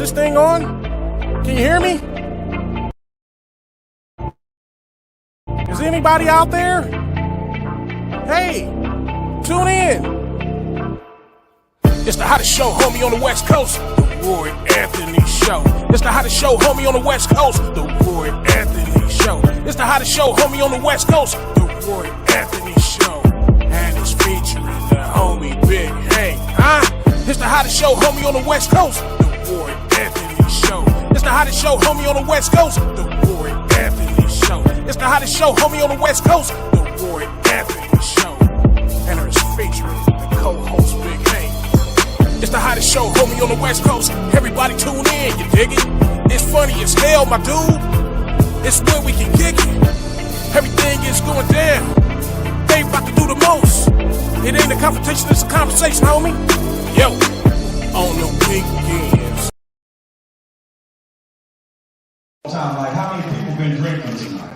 this thing on? Can you hear me? Is anybody out there? Hey, tune in. It's the hottest show, homie, on the West Coast. The Roy Anthony Show. It's the hottest show, homie, on the West Coast. The Roy Anthony Show. It's the hottest show, homie, on the West Coast. The Roy Anthony Show. And it's featuring the homie Big Hank. It's the hottest show, homie, on the West Coast. The Roy Anthony Show. It's the hottest show, homie, on the West Coast. The Roy Anthony Show. It's the hottest show, homie, on the West Coast. The Roy Anthony Show. And it's featuring the co-host Big Hank. It's the hottest show, homie, on the West Coast. Everybody tune in, you dig it? It's funny as hell, my dude. It's where we can kick it. Everything is going down. They about to do the most. It ain't a confrontation, it's a conversation, homie. Yo, on the weekends. Time, like, how many people been drinking tonight?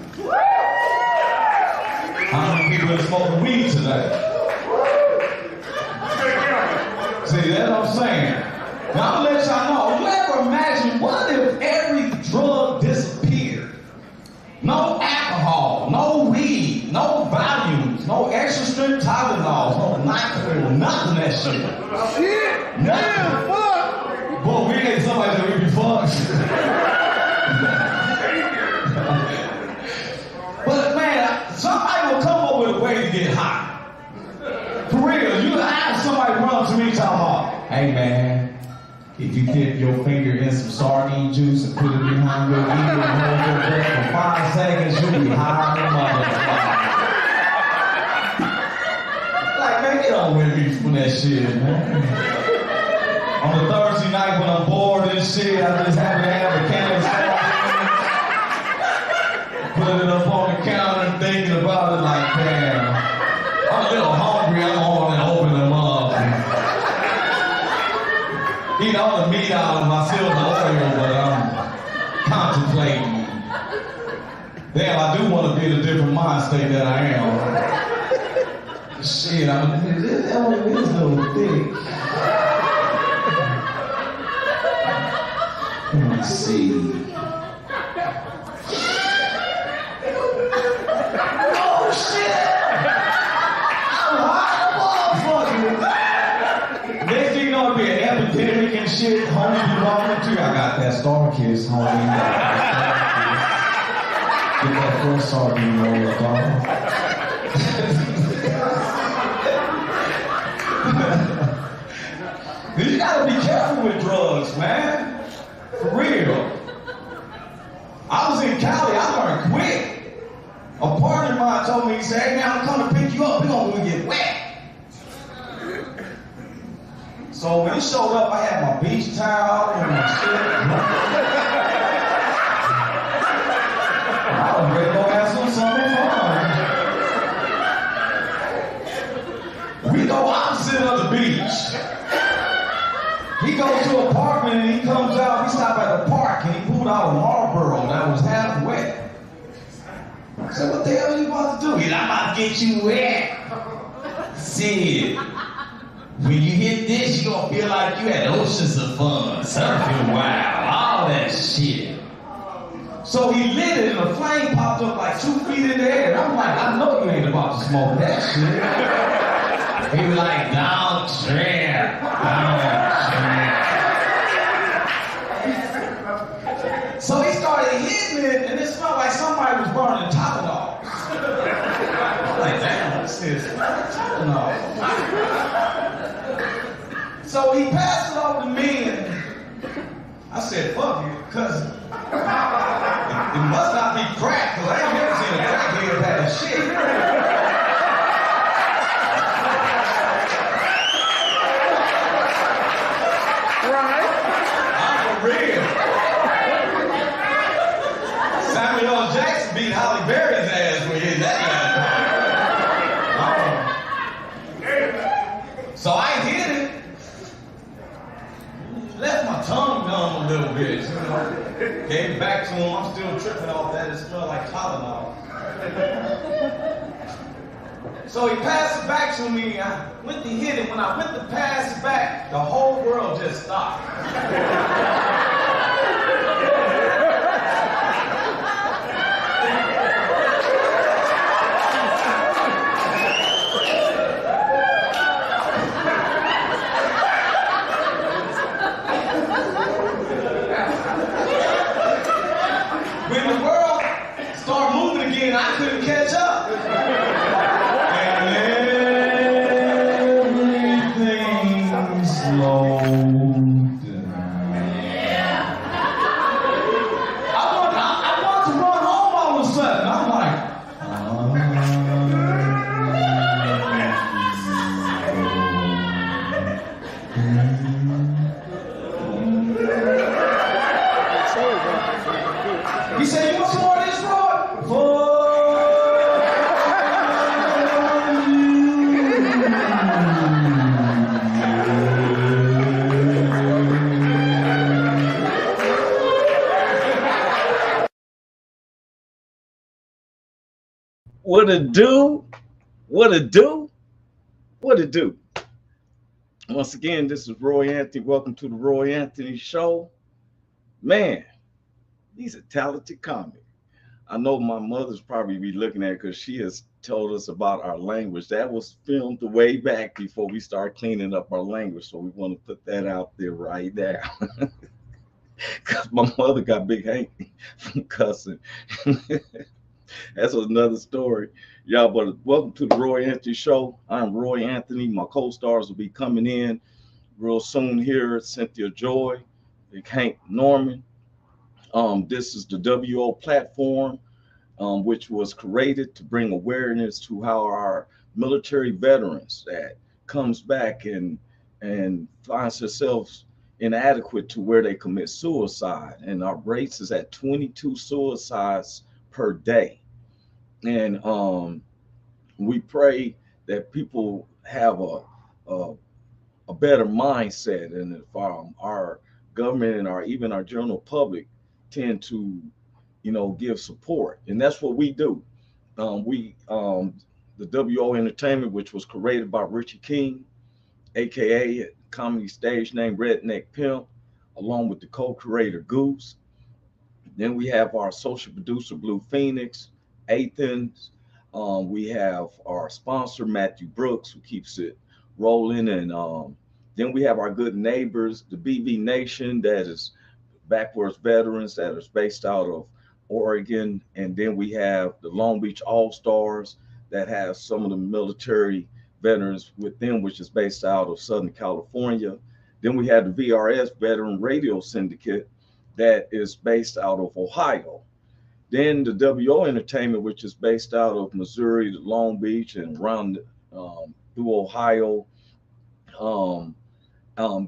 How many people been smoking weed today? See, that's what I'm saying. Now, I'm gonna let y'all know. You ever imagine what if every drug disappeared? No alcohol, no weed, no volumes, no extra strength Tylenols, no NyQuil, nothing of that shit. Shit! Nothing. Damn, fuck! Boy, we ain't somebody that we be fucked. But man, somebody will come up with a way to get high. For real, you have somebody run to me talking about, hey man, if you dip your finger in some sardine juice and put it behind your ear and hold your breath for 5 seconds, you'll be high than motherfucker. Like, man, get on with me from that shit, man. On a Thursday night when I'm bored and shit, I just happen to have a can of sardine. Put it up on the counter and thinking about it like, damn, I'm a little hungry, I'm on and open them up. Eat all the meat out of my silver oil, but I'm contemplating. Damn, I do want to be in a different mind state than I am. Shit, this little thick. Let's see. Shit, homie, you walking to? I got that Star Kiss, homie. Get that first sardine roll, dog. You gotta be careful with drugs, man. For real. I was in Cali, I learned quick. A partner of mine told me, he said, hey man, I'm coming to pick you up, we're gonna get wet. So when he showed up, I had my beach towel and my shit. I was ready to go have some fun. We go opposite of the beach. He goes to an apartment and he comes out, we stop at the park and he pulled out a Marlboro that was half wet. I said, what the hell are you about to do? He's like, I'm about to get you wet. Sid. When you hit this, you're gonna feel like you had oceans of fun, surfing wild, all that shit. So he lit it and the flame popped up like 2 feet in the air. And I'm like, I know you ain't about to smoke that shit. He was like, don't trip, don't trip. So he started hitting it and it smelled like somebody was burning Tylenol. I'm like, damn, what's this? Tylenol. So he passed it over to me, and I said, fuck it, because it must not be crack, because I ain't never seen a crackhead have shit. Right? I'm for real. Samuel L. Jackson beat Halle Berry's ass when he hit that guy. So I hit it. Left my tongue numb a little bit, you know. Gave it back to him. I'm still tripping off that. It smelled like Tylenol. So he passed it back to me. I went to hit it. When I went to pass it back, the whole world just stopped. me and I couldn't catch up. And everything slowed down. I want to run home all of a sudden. I'm like, he said, you want some more of this, Roy? What it do? What it do? What it do? Once again, this is Roy Anthony. Welcome to the Roy Anthony Show. Man, he's a talented comic. I know my mother's probably be looking at it because she has told us about our language. That was filmed way back before we start cleaning up our language. So we want to put that out there right now. Because my mother got Big Hank from cussing. That's another story. Y'all, but welcome to the Roy Anthony Show. I'm Roy Anthony. My co-stars will be coming in real soon here. Cynthia Joi Big Hank, Norman. This is the WO platform, which was created to bring awareness to how our military veterans that comes back and finds themselves inadequate to where they commit suicide. And our rates is at 22 suicides per day. And we pray that people have a better mindset, and if our government and even our general public tend to, give support, and that's what we do. The WO Entertainment, which was created by Richie King, aka a comedy stage name Redneck Pimp, along with the co-creator Goose. Then we have our social producer Blue Phoenix, Athens. We have our sponsor Matthew Brooks, who keeps it rolling, and then we have our good neighbors, the BV Nation, that is backwards veterans that is based out of Oregon, and then we have the Long Beach All Stars that has some of the military veterans with them, which is based out of Southern California. Then we have the VRS Veteran Radio Syndicate that is based out of Ohio. Then the WO Entertainment, which is based out of Missouri, Long Beach, and around through Ohio.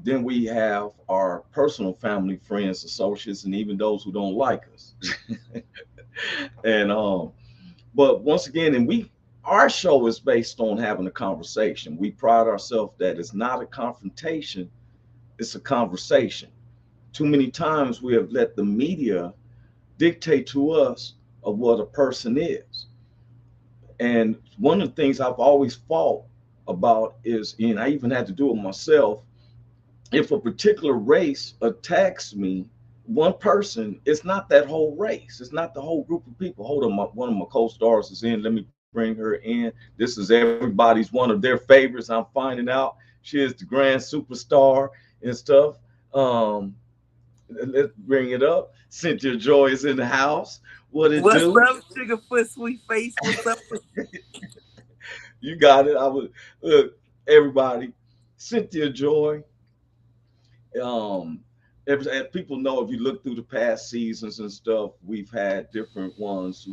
Then we have our personal family, friends, associates, and even those who don't like us. And but once again, our show is based on having a conversation. We pride ourselves that it's not a confrontation, it's a conversation. Too many times we have let the media dictate to us of what a person is. And one of the things I've always fought about is, and I even had to do it myself, if a particular race attacks me, one person, it's not that whole race. It's not the whole group of people. Hold on, one of my co-stars is in. Let me bring her in. This is everybody's one of their favorites. I'm finding out she is the grand superstar and stuff. Let's bring it up. Cynthia Joi is in the house. What's up, Sugarfoot, sweet face? What's up? You got it. Look, everybody. Cynthia Joi. As people know, if you look through the past seasons and stuff, we've had different ones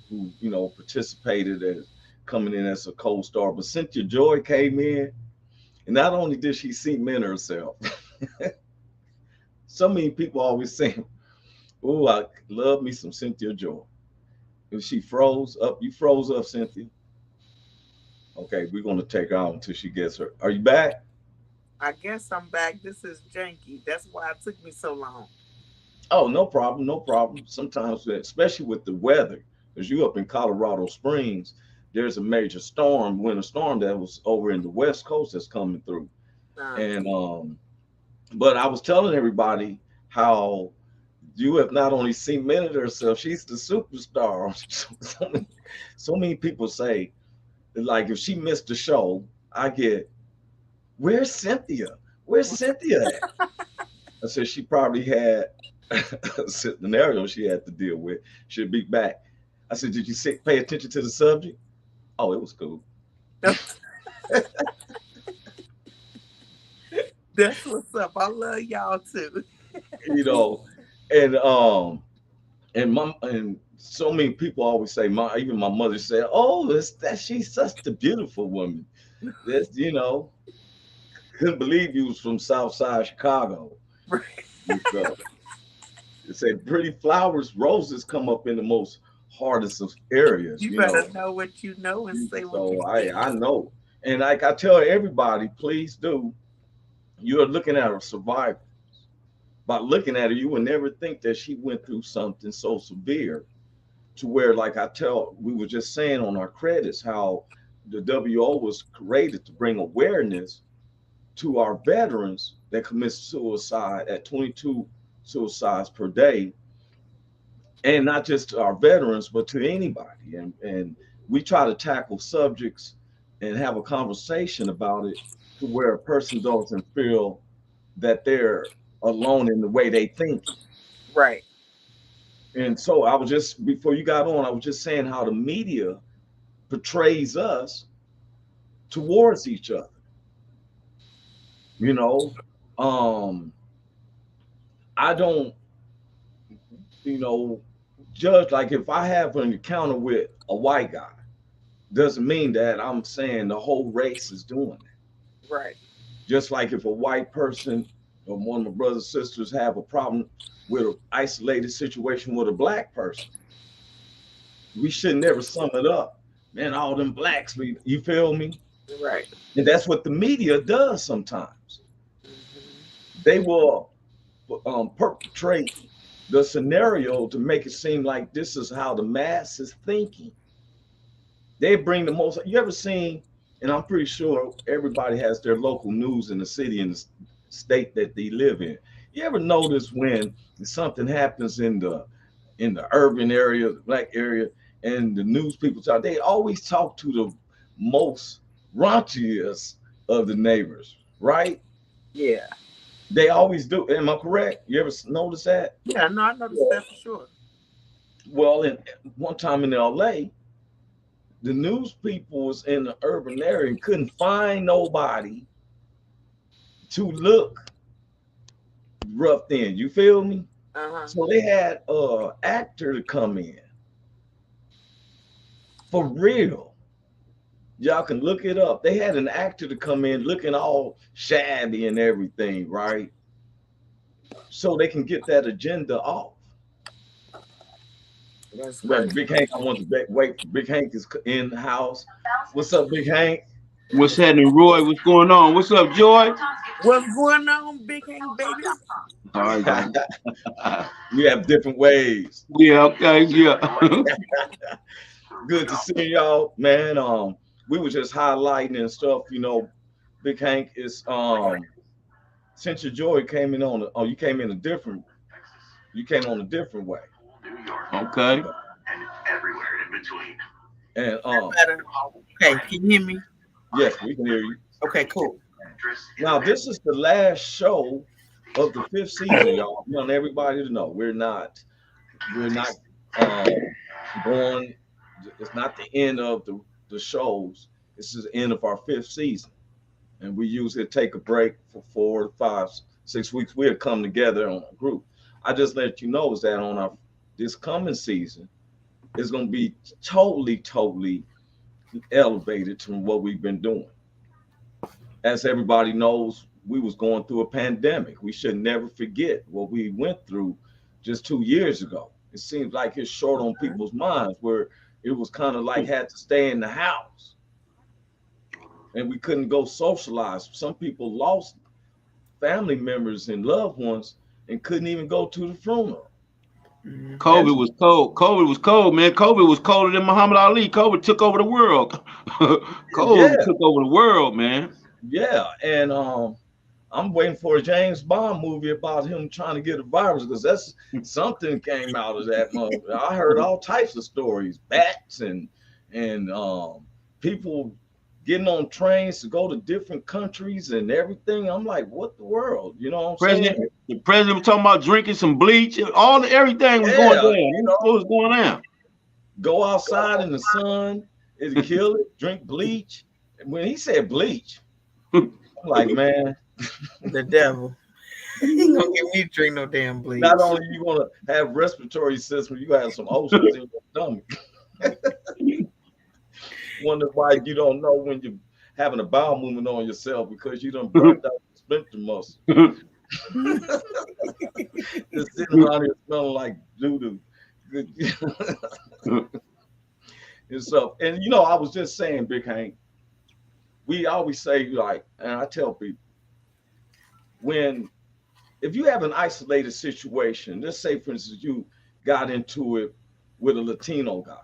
who participated as coming in as a co-star. But Cynthia Joi came in, and not only did she cement herself. So many people always say, "Oh, I love me some Cynthia Joi." If she froze up, you froze up, Cynthia. Okay, we're gonna take her out until she gets her. Are you back? I guess I'm back. This is janky. That's why it took me so long. Oh, no problem, no problem. Sometimes, especially with the weather, because you up in Colorado Springs, there's a major storm, winter storm that was over in the West Coast that's coming through. And but I was telling everybody how you have not only cemented herself, she's the superstar. So many people say, like, if she missed the show, I get, where's Cynthia? Where's Cynthia at? I said she probably had a scenario she had to deal with. She'll be back. I said, did you pay attention to the subject? Oh, it was cool. That's what's up. I love y'all too. You know, and and so many people always say, even my mother said, oh, she's such a beautiful woman. That's, you know, couldn't believe you was from South Side Chicago. Right. It said pretty flowers, roses come up in the most hardest of areas. You better know what you know and say what you So think. I know. And like I tell everybody, please do. You're looking at a survivor. By looking at her, you would never think that she went through something so severe to where, like we were just saying on our credits, how the WO was created to bring awareness to our veterans that commit suicide at 22 suicides per day. And not just to our veterans, but to anybody. And we try to tackle subjects and have a conversation about it to where a person doesn't feel that they're alone in the way they think. Right. And so before you got on, I was just saying how the media portrays us towards each other. You know, I don't, judge, like if I have an encounter with a white guy, doesn't mean that I'm saying the whole race is doing it. Right. Just like if a white person or one of my brothers and sisters have a problem with an isolated situation with a black person, we should never sum it up. Man, all them blacks, you feel me? Right. And that's what the media does sometimes. They will perpetrate the scenario to make it seem like this is how the mass is thinking. They bring the most. You ever seen, and I'm pretty sure everybody has their local news in the city and the state that they live in. You ever notice when something happens in the urban area, the black area, and the news people talk, they always talk to the most raunchiest of the neighbors, right? Yeah. They always do. Am I correct? You ever notice that? Yeah, no, I noticed that for sure. Well, one time in LA, the news people was in the urban area and couldn't find nobody to look roughed in. You feel me? Uh-huh. So they had an actor to come in. For real. Y'all can look it up. They had an actor to come in looking all shabby and everything, right? So they can get that agenda off. But Big Hank, I want to wait. Big Hank is in the house. What's up, Big Hank? What's happening, Roy? What's going on? What's up, Joy? What's going on, Big Hank, baby? All right, We have different ways. yeah, okay, yeah. Good to see y'all, man. We were just highlighting and stuff, Big Hank is Cynthia Joi came in on you came on a different way. Okay. And everywhere in between. And Okay, can you hear me? yes, we can hear you. Okay, cool. Now this is the last show of the 5th season, y'all. I want everybody to know we're not going. It's not the end of the shows. This is the end of our 5th season, and we usually take a break for 4 to 5, 6 weeks. We'll come together on a group. I just let you know is that on this coming season is going to be totally elevated from what we've been doing. As everybody knows, we was going through a pandemic. We should never forget what we went through just 2 years ago. It seems like it's short on people's minds, where it was kind of like had to stay in the house and we couldn't go socialize. Some people lost family members and loved ones and couldn't even go to the funeral. COVID was cold. COVID was cold, man. COVID was colder than Muhammad Ali. COVID took over the world. COVID took over the world, man. Yeah, and I'm waiting for a James Bond movie about him trying to get a virus, because that's something came out of that month. I heard all types of stories, bats and people getting on trains to go to different countries and everything. I'm like, what the world? You know what I'm saying? The president was talking about drinking some bleach. Everything was going down. What was going on? Go outside in the sun, it'll kill it. Drink bleach. When he said bleach, I'm like, man, The devil. He ain't gonna give me drink no damn bleach. not only you gonna have respiratory system, you have some ulcers in your stomach. Wonder why you don't know when you're having a bowel movement on yourself because you done burnt out the sphincter muscle. Just sitting around here smelling like doo-doo. And so, and you know, I was just saying, Big Hank, we always say, like, and I tell people, if you have an isolated situation, let's say, for instance, you got into it with a Latino guy,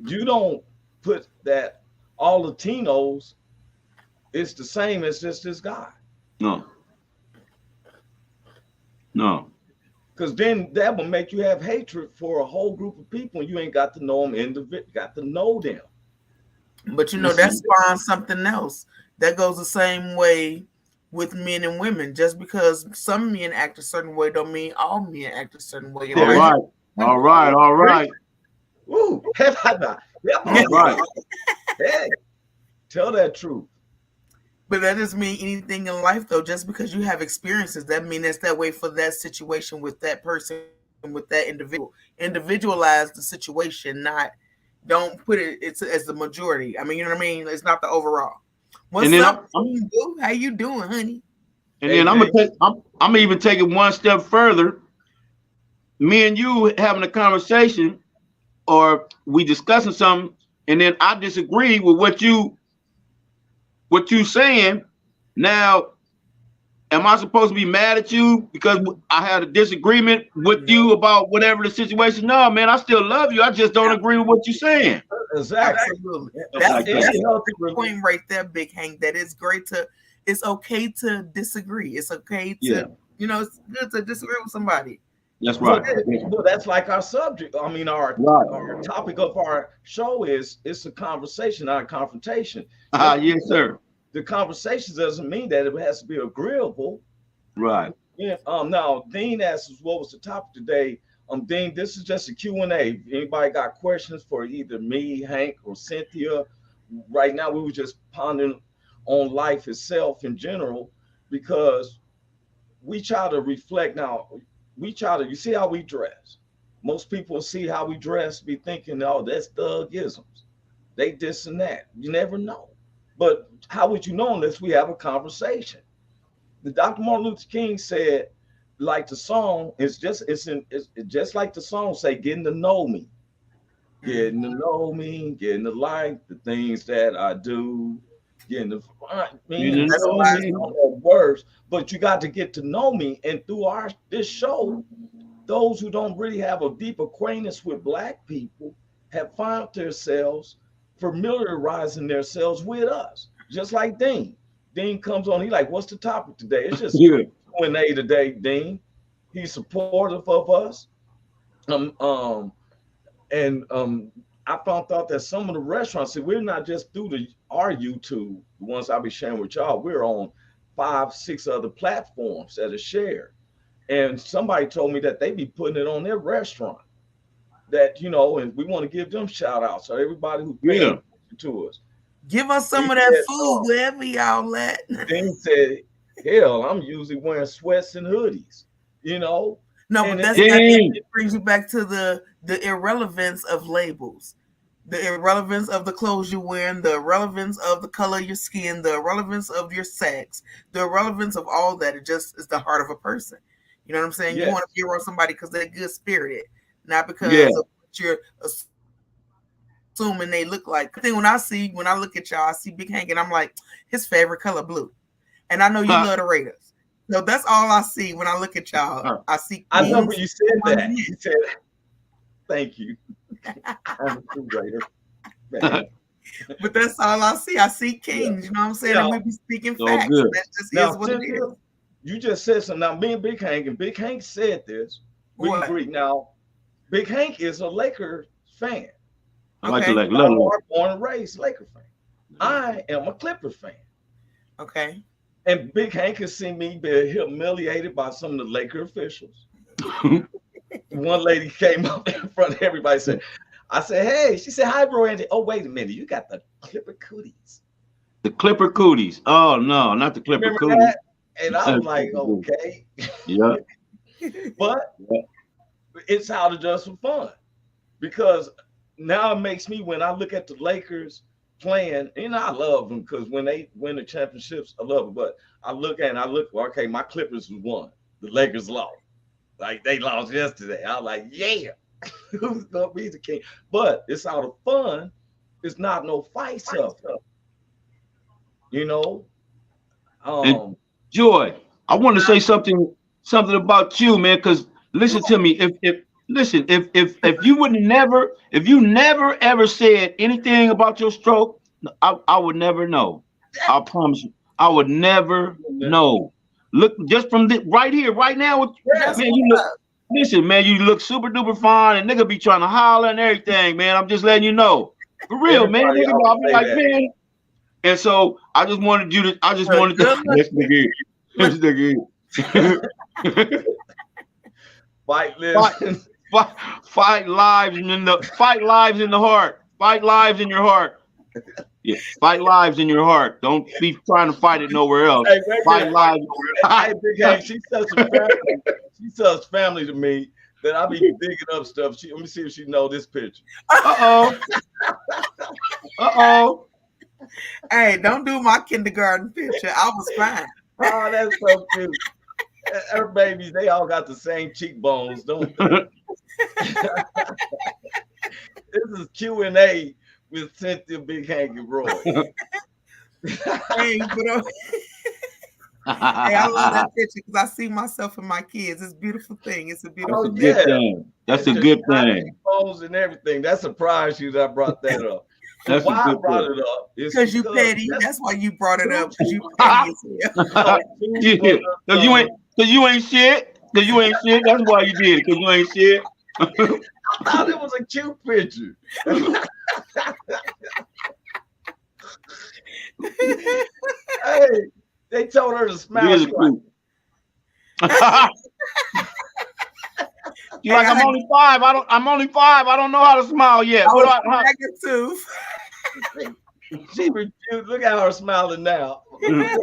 you don't put that all Latinos is the same as just this guy. No. Because then that will make you have hatred for a whole group of people, and you ain't got to know them got to know them. But you know, that spawns something else. That goes the same way with men and women. Just because some men act a certain way don't mean all men act a certain way. All right. Woo. All right. Hey, tell that truth. But that doesn't mean anything in life, though. Just because you have experiences, that means that's that way for that situation with that person, with that individual. Individualize the situation, don't put it as the majority. I mean, you know what I mean? It's not the overall. What's up? How you doing, honey? And then I'm even take it one step further. Me and you having a conversation, or we discussing something, and then I disagree with what you saying. Now, am I supposed to be mad at you because I had a disagreement with you about whatever the situation? No, man, I still love you. I just don't agree with what you're saying. Exactly. Absolutely. That's the point right there, Big Hank, that it's okay to disagree. It's okay to, it's good to disagree with somebody. That's right. Well, that's like our subject. I mean, our topic of our show it's a conversation, not a confrontation. Yes, sir. The conversation doesn't mean that it has to be agreeable. Right. Yeah. Now, Dean asked us what was the topic today. Dean, this is just a Q&A. Anybody got questions for either me, Hank, or Cynthia? Right now, we were just pondering on life itself in general, because we try to reflect now. You see how we dress. Most people see how we dress, be thinking, oh, that's thuggisms. They this and that. You never know. But how would you know unless we have a conversation? The Dr. Martin Luther King said, like the song, it's just like the song say, getting to know me. Getting to know me, getting to like the things that I do, getting to find me. That's words, but you got to get to know me. And through this show, those who don't really have a deep acquaintance with Black people have found themselves familiarizing themselves with us. Just like Dean. Dean comes on, he like, what's the topic today? It's just Q&A today, Dean. He's supportive of us. I found out that some of the restaurants, see, we're not just through our YouTube, the ones I'll be sharing with y'all, we're on 5-6 other platforms that are shared. And somebody told me that they be putting it on their restaurant. That, and we want to give them shout outs. So everybody who pays attention to us. Give us some of that food wherever y'all at. Dean said, hell, I'm usually wearing sweats and hoodies, No, but that brings you back to the irrelevance of labels. The irrelevance of the clothes you're wearing, the irrelevance of the color of your skin, the irrelevance of your sex, the irrelevance of all that. It just is the heart of a person. You know what I'm saying? Yes. You want to be around somebody because they're good spirited, not because of what you're assuming they look like. I think when I look at y'all, I see Big Hank and I'm like, his favorite color blue. And I know you love the Raiders. So that's all I see when I look at y'all. I see. I love when you said that. You said, thank you. I'm a true Raider. But that's all I see. I see kings. You know what I'm saying? And we be speaking facts. That just is what it is. You just said something. Now, me and Big Hank, said this. We agree. Now, Big Hank is a Lakers fan. I like to like I'm born and raised Laker fan. I am a Clipper fan. Okay. And Big Hank has seen me be humiliated by some of the Laker officials. one lady came up in front of everybody and said, I said, hey, she said, hi, bro, Andy. Oh, wait a minute, you got the Clipper cooties. The Clipper cooties. Oh no, not the Clipper Remember cooties. that? And I was like, okay. Yeah. But it's how to just for fun. Because now it makes me, when I look at the Lakers playing, and I love them because when they win the championships, I love it. But I look, okay, my Clippers won. The Lakers lost. Like they lost yesterday. I was like, yeah, who's gonna be the king? But it's out of fun. It's not no fight stuff. You know. And Joy, I want to say something about you, man. Because listen to me. If you never ever said anything about your stroke, I would never know. I promise you, I would never know. Look, just from right here, right now, man, you look. Listen, man, you look super duper fine, and nigga be trying to holler and everything, man. I'm just letting you know, for real, man. Nigga, I'll be like, man. And so I just wanted to. This nigga. Fight lives in the heart. Fight lives in your heart. Yeah, fight lives in your heart. Don't be trying to fight it nowhere else. Hey, fight lives. Hey, Big Hank, she's such family to me that I be digging up stuff. Let me see if she know this picture. Uh oh. Hey, don't do my kindergarten picture. I was fine. Oh, that's so cute. Her babies, they all got the same cheekbones, don't they? This is Q&A with Cynthia Big Hank and Roy. Hey, I love that picture because I see myself and my kids. It's a beautiful thing. It's a beautiful thing. That's a good thing. Phones and everything. That surprised you that I brought that up. That's why I brought thing. it up is because you petty. That's why you brought it up. Because you petty as hell. Because you ain't shit. Because you ain't shit. That's why you did it. Because you ain't shit. I thought it was a cute picture. Hey, they told her to smile. You're like, I'm only five. I don't know how to smile yet. She refused. Look at her smiling now. Go ahead,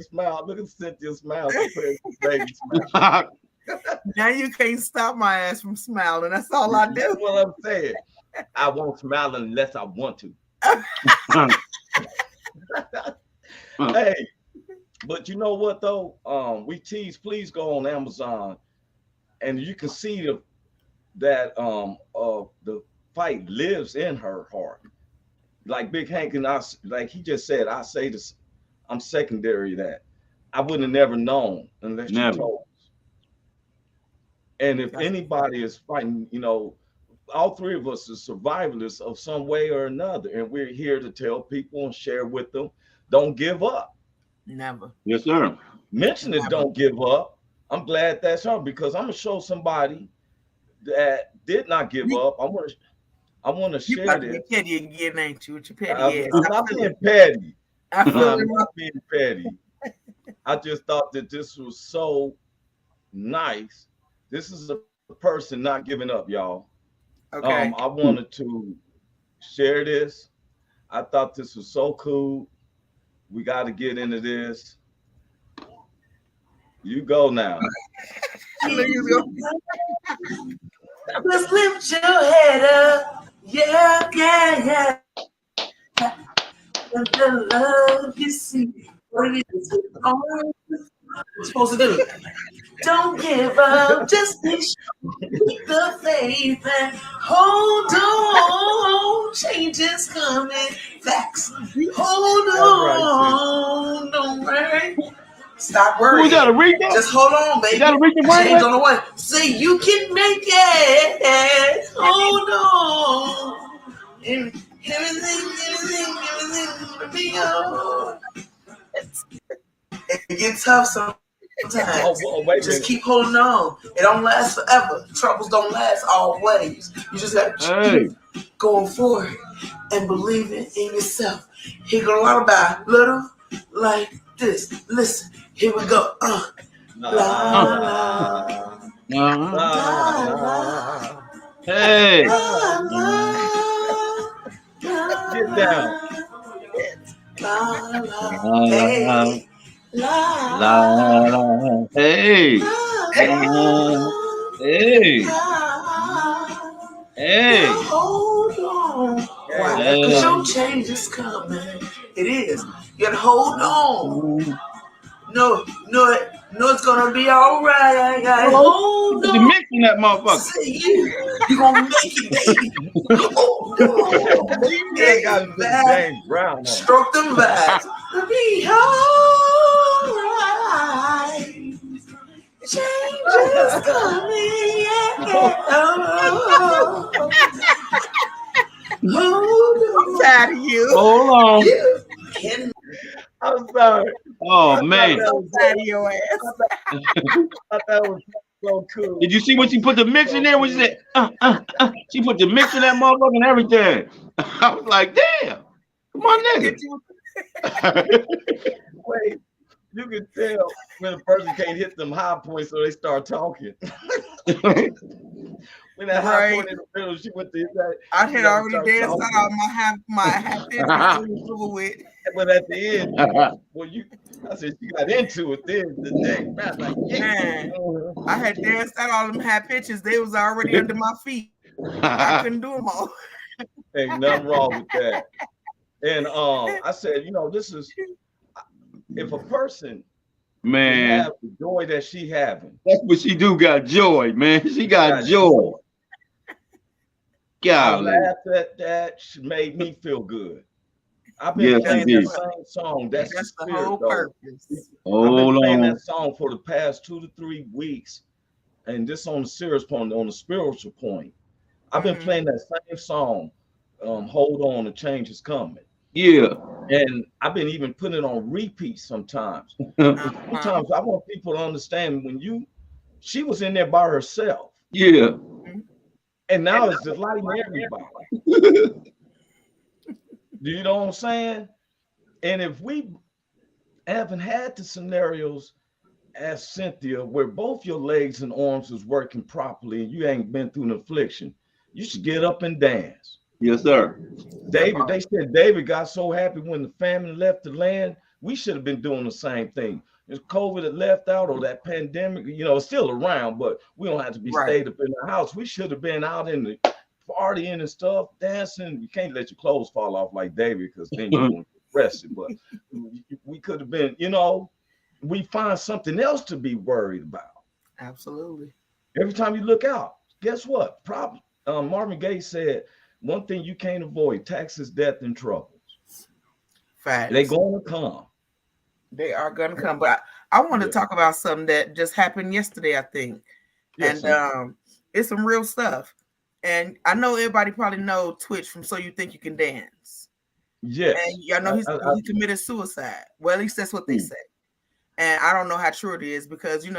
smile. Look at Cynthia's smile compared to baby smile. Now you can't stop my ass from smiling. That's all I do. That's what I'm saying. I won't smile unless I want to. Hey, but you know what though? We tease. Please go on Amazon, and you can see that the fight lives in her heart. Like Big Hank and I, like he just said, I say this, I'm secondary to that. I wouldn't have never known unless you told us. And if anybody is fighting, you know, all three of us are survivalists of some way or another. And we're here to tell people and share with them, don't give up. Never. Yes, sir. Mention it, don't give up. I'm glad that's her because I'm going to show somebody that did not give up. I want to share this. You petty again, ain't you? With your petty ass. I'm not being petty. I'm not being petty. I just thought that this was so nice. This is a person not giving up, y'all. Okay. I wanted to share this. I thought this was so cool. We got to get into this. You go now. Just lift your head up. Yeah. And the love you see. What it is you're supposed to do. Don't give up. Just keep the faith and hold on. Change is coming. Facts. Hold on. Don't worry. Stop worrying. We gotta read that. Just hold on, baby. You gotta read the Change on the way. Say you can make it. Hold on. Everything will be alright. It gets tough sometimes. Just keep holding on. It don't last forever. Troubles don't last always. You just got to keep going forward and believing in yourself. Here go a lullaby, little like this. Listen, here we go. La la Hey. Get down. La, la, la. Hey. Hey. Hey. Hold on. Why? Because your change is coming. It is. You gotta hold on. No, it's gonna be all right. Hold Put the on. mix in that motherfucker. See you gonna make it, baby. Hold on. That got to put James Brown on. Stroke them vibes. Be all right. Change is coming. I'm tired of you. Hold on. I'm sorry. Oh man. I'm tired of your ass. I thought that was so cool. Did you see when she put the mix in there? When she said, she put the mix in that motherfucker and everything. I was like, damn. Come on, nigga. Wait, you can tell when a person can't hit them high points, so they start talking. When that high point in the middle, she went to that. I had already danced out my half over with. But at the end, well, I said she got into it then today. I was like, man, I had danced out all them high pitches. They was already under my feet. I couldn't do them all. Ain't nothing wrong with that. And I said, this is if a person have the joy that she having. That's what she do. Got joy, man. She got joy. I laughed at that. She made me feel good. I've been playing that same song. That's the whole purpose. I've been playing that song for the past 2 to 3 weeks, and this on the serious point, on the spiritual point. I've been playing that same song. Hold on, the change is coming. Yeah. And I've been even putting it on repeat sometimes. Sometimes I want people to understand she was in there by herself. Yeah. And now it's delighting everybody. Do you know what I'm saying? And if we haven't had the scenarios as Cynthia, where both your legs and arms is working properly and you ain't been through an affliction, you should get up and dance. Yes, sir. They said David got so happy when the famine left the land. We should have been doing the same thing. If COVID had left out or that pandemic, it's still around, but we don't have to be stayed up in the house. We should have been out in the partying and stuff, dancing. You can't let your clothes fall off like David because then you're going to get arrested. But we could have been, we find something else to be worried about. Absolutely. Every time you look out, guess what? Marvin Gaye said, one thing you can't avoid, taxes, death, and troubles. Facts. They're going to come. They are going to come. But I want to talk about something that just happened yesterday, I think. Yes, and it's some real stuff. And I know everybody probably know Twitch from So You Think You Can Dance. Yes. And I know he committed suicide. Well, at least that's what they say. And I don't know how true it is because, you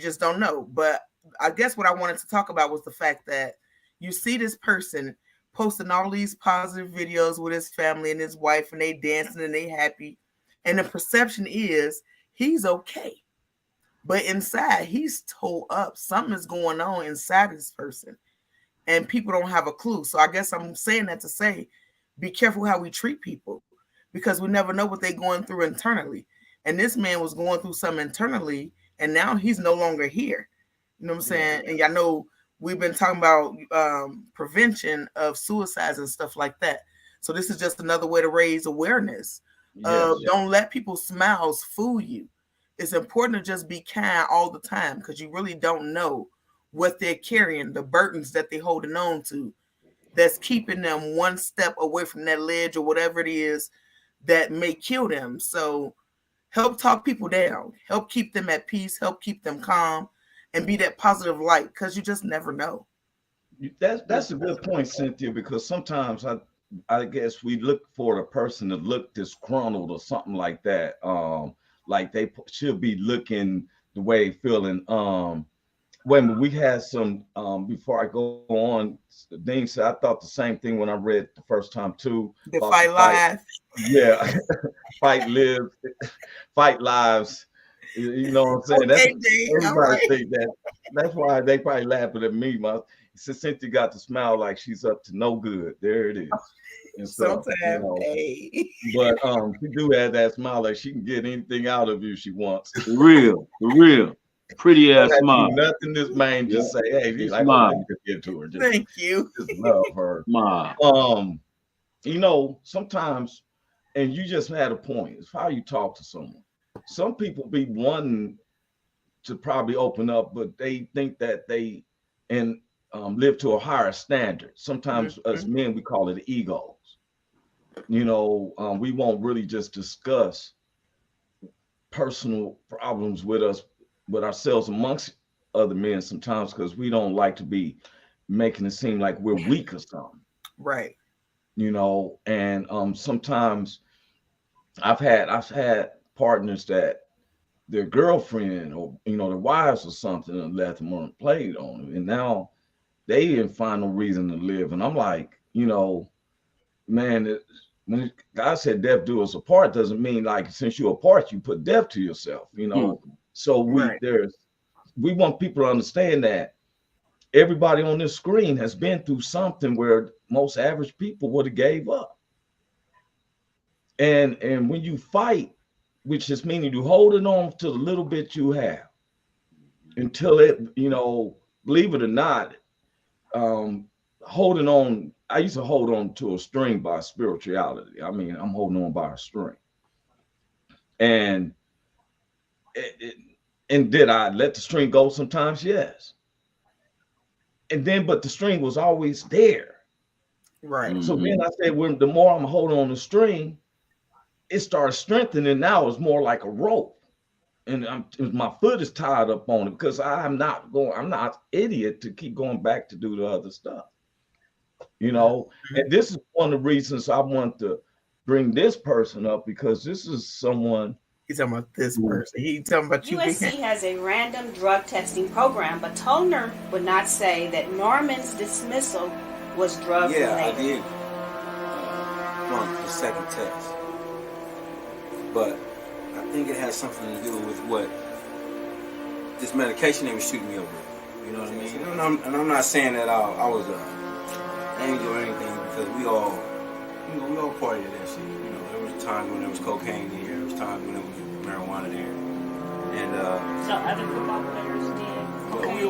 just don't know. But I guess what I wanted to talk about was the fact that you see this person posting all these positive videos with his family and his wife, and they dancing and they happy. And the perception is he's okay. But inside, he's tore up. Something is going on inside this person. And people don't have a clue. So I guess I'm saying that to say, be careful how we treat people because we never know what they're going through internally. And this man was going through something internally, and now he's no longer here. You know what I'm saying? And y'all know we've been talking about prevention of suicides and stuff like that. So this is just another way to raise awareness. Don't let people's smiles fool you. It's important to just be kind all the time because you really don't know what they're carrying, the burdens that they're holding on to that's keeping them one step away from that ledge or whatever it is that may kill them. So help talk people down, help keep them at peace, help keep them calm, and be that positive light because you just never know. That's a good point, Cynthia, because sometimes I guess we look for the person to look disgruntled or something like that. Like they should be looking the way feeling. When we had some before I go on, Dean said I thought the same thing when I read the first time too. The fight live. Yeah, fight lives. You know what I'm saying? Okay, Jay, all Everybody right. think that. That's why they probably laughing at me. Cynthia got to smile like she's up to no good. There it is. And stuff, Sometimes, hey. But she do have that smile like she can get anything out of you she wants. For real. Pretty ass smile. Nothing this man just say, hey, he's like, smile. oh, let me just get to her. Thank you. Just love her. Smile. You know, sometimes, and you just had a point, it's how you talk to someone. Some people be wanting to probably open up, but they think that they live to a higher standard. Sometimes as men, we call it egos. You know, we won't really just discuss personal problems with ourselves amongst other men sometimes because we don't like to be making it seem like we're weak or something. Right. You know, and sometimes I've had partners that their girlfriend or their wives or something and let them on played on them, and now they didn't find no reason to live. And I'm like, man, when God said death do us apart, doesn't mean like since you're apart, you put death to yourself, So we want people to understand that everybody on this screen has been through something where most average people would have gave up. And when you fight, which just meaning you holding on to the little bit you have until it, believe it or not, holding on. I used to hold on to a string by spirituality. I mean, I'm holding on by a string. And did I let the string go sometimes? Yes. And then, but the string was always there. Right. So then I said, well, the more I'm holding on the string, it started strengthening. Now it's more like a rope. And my foot is tied up on it because I'm not idiot to keep going back to do the other stuff. And this is one of the reasons I want to bring this person up, because this is someone. He's talking about this person. He's talking about you. USC has a random drug testing program, but Toner would not say that Norman's dismissal was drug related. Yeah, I did flunk the second test, but I think it has something to do with what this medication they were shooting me over with. You know what I mean? And I'm not saying that I was angry or anything, because we all partied that shit. There was times when there was cocaine in here. There was times when there was marijuana there. And so other football players did. Okay.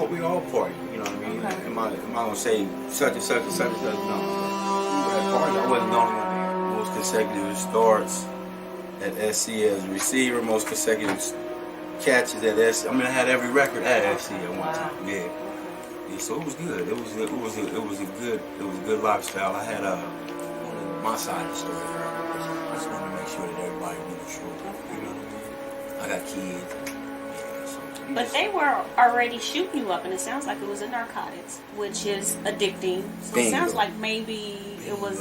We all partied. You know what I mean? Okay. Am I gonna say such and such and such and such? No. I wasn't the only one there. Most consecutive starts at SC as a receiver. Most consecutive catches at SC. I had every record at SC at one time. Yeah. So it was good. It was a good lifestyle. I had my side of the story. I just wanted to make sure that everybody knew the truth. I got kids. But they were already shooting you up, and it sounds like it was a narcotics, which is addicting. So it sounds like maybe it was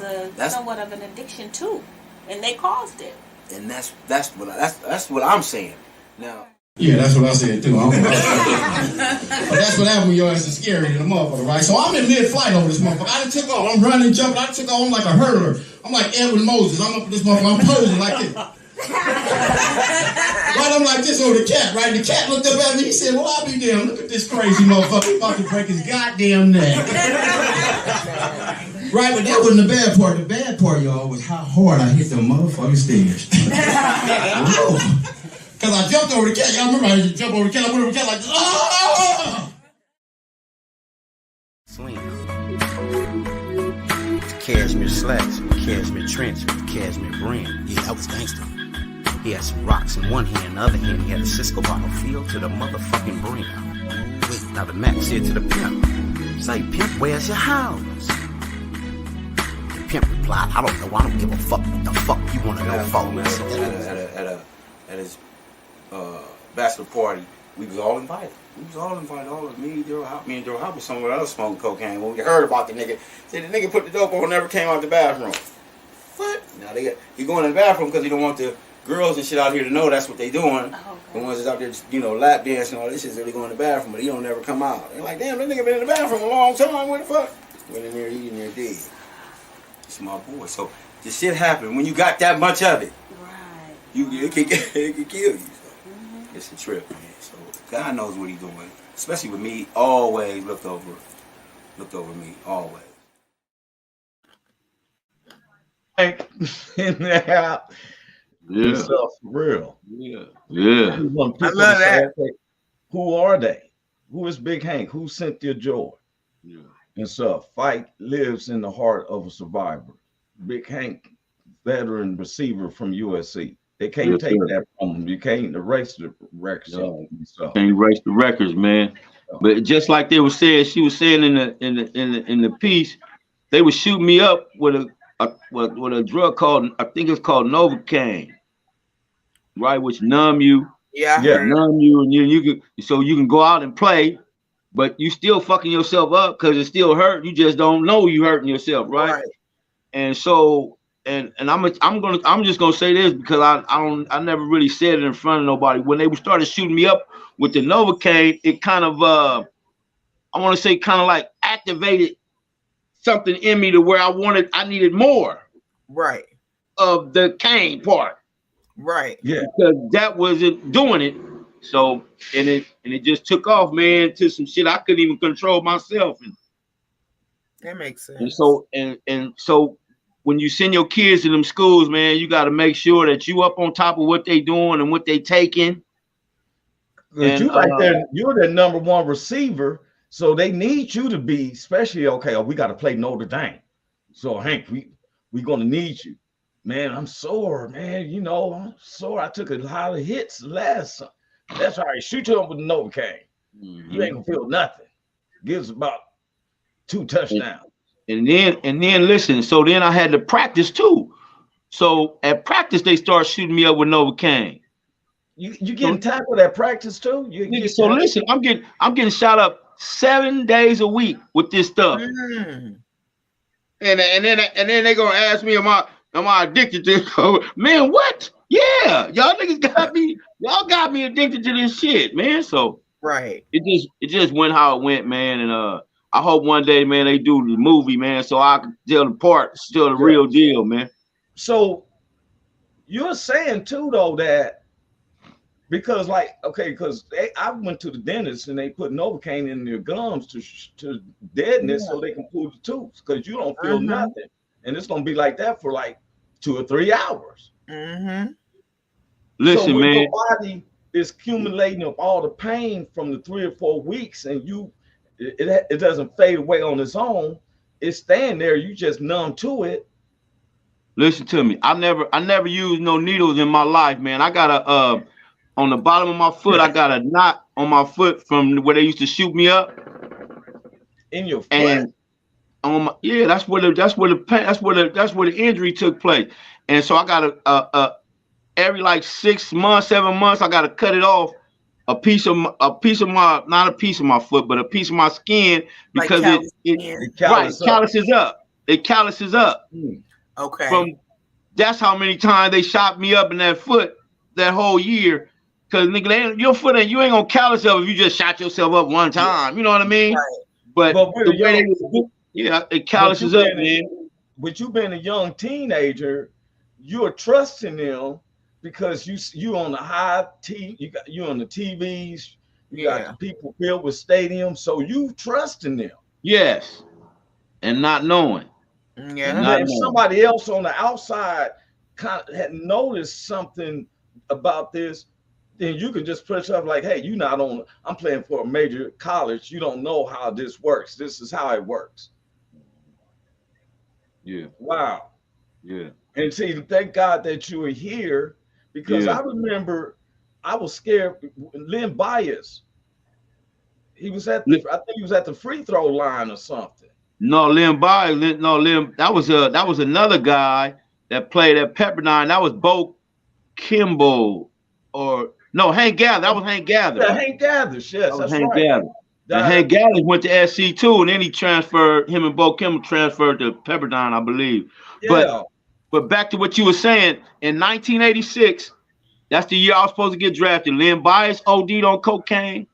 somewhat of an addiction too, and they caused it. And that's what I'm saying now. Yeah, that's what I said too. But that's what happened when your ass is scary than a motherfucker, right? So I'm in mid-flight over this motherfucker. I done took off. I'm running, jumping. I took off. I'm like a hurdler. I'm like Edwin Moses. I'm up with this motherfucker. I'm posing like this. Right, I'm like this over the cat, right? The cat looked up at me. He said, well, I'll be damned. Look at this crazy motherfucker about to break his goddamn neck. Right, but that wasn't the bad part. The bad part, y'all, was how hard I hit the motherfucking stairs. Because I jumped over the cat. Y'all remember I used to jump over the cat. I went over the cat like this. Oh! Swing. Cashmere slacks, cashmere trench, cashmere brand. Yeah, that was gangster. He had some rocks in one hand, in the other hand he had a Cisco bottle filled to the motherfucking brim. Wait, now the Mac said to the pimp, say, pimp, where's your house? The pimp replied, I don't know, I don't give a fuck what the fuck you want to know for. At his bachelor party, we was all invited. All of me and Daryl Hop was somewhere else smoking cocaine. When we heard about the nigga, said the nigga put the dope on, never came out the bathroom. What? Now he going in the bathroom because he don't want the girls and shit out here to know that's what they doing. Oh, okay. The ones that's out there, just, lap dancing and all this shit, so they go in the bathroom, but he don't never come out. They're like, damn, that nigga been in the bathroom a long time. What the fuck? Went in there, he in there dead. It's my boy. So the shit happened when you got that much of it. Right. It can kill you. it's a trip, man. So God knows what He's doing, especially with me. Always looked over me, always. Hank in there. Yeah. And stuff for real. Yeah. I love that. Say, who are they? Who is Big Hank? Who's Cynthia Joi? Yeah. And stuff. Fight lives in the heart of a survivor. Big Hank, veteran receiver from USC. They can't take that from him. You can't erase the records. Can't erase the records, man. But just like they were saying, she was saying in the piece, they would shoot me up with a drug called, I think it's called Novocaine, right? Which numb you. Yeah. Numb you, and you can go out and play, but you still fucking yourself up because it still hurt. You just don't know you hurting yourself, right? And so, and I'm just gonna say this because I never really said it in front of nobody. When they started shooting me up with the Novocaine, it kind of I want to say kind of like activated something in me to where I needed more of the cane part, because that wasn't doing it. So and it just took off, man, to some shit I couldn't even control myself. And that makes sense. And so when you send your kids to them schools, man, you got to make sure that you up on top of what they doing and what they taking. And you right there, you're the #1 receiver, so they need you to be, especially we got to play Notre Dame. So Hank, we gonna need you, man. I'm sore, man. You know, I'm sore. I took a lot of hits last. That's all right. Shoot you up with Novocaine. You ain't gonna feel nothing. Gives about 2 touchdowns. And then listen. So then I had to practice too. So at practice they start shooting me up with Novocaine. You getting tackled at practice too? So listen, I'm getting shot up 7 days a week with this stuff. And then they gonna ask me, am I addicted to it? Man, what? Yeah, y'all niggas got me addicted to this shit, man. So it just went how it went, man. And I hope one day, man, they do the movie, man, so I can tell the part, still the real deal, man. So you're saying too, though, that because I went to the dentist and they put Novocaine in your gums to deadness so they can pull the tooth because you don't feel nothing, and it's gonna be like that for like 2 or 3 hours. Listen, so man, your body is accumulating up all the pain from the 3 or 4 weeks, and it doesn't fade away on its own. It's staying there. You just numb to it. Listen to me. I never used no needles in my life, man. I got a on the bottom of my foot. I got a knot on my foot from where they used to shoot me up. In your foot. And on my, that's where the injury took place. And so I got every like 6 months, 7 months, I got to cut it off. A piece of my, not a piece of my foot, but a piece of my skin, because it calluses up. It calluses up. Okay. That's how many times they shot me up in that foot that whole year. Cause nigga, your foot you ain't gonna callus up if you just shot yourself up one time. You know what I mean? But the way it calluses up, man. But you being a young teenager, you're trusting them because you on the you on the TVs, you got the people filled with stadiums, so you trusting them. Yes, and not knowing. Yeah. If somebody else on the outside kind of had noticed something about this, then you can just push up like, hey, I'm playing for a major college. You don't know how this works. This is how it works. Yeah. Wow. Yeah. And see, thank God that you were here, because I remember I was scared. Len Bias, I think he was at the free throw line or something. No, Len Bias, that was another guy that played at Pepperdine. That was Bo Kimball, or no, Hank Gather. That was Hank Gather. Yeah, Hank Gather. Yes, that's Hank right. Gather. And Hank Gather went to SC too, and then him and Bo Kimball transferred to Pepperdine, I believe. Yeah. But back to what you were saying, in 1986, that's the year I was supposed to get drafted. Len Bias OD'd on cocaine,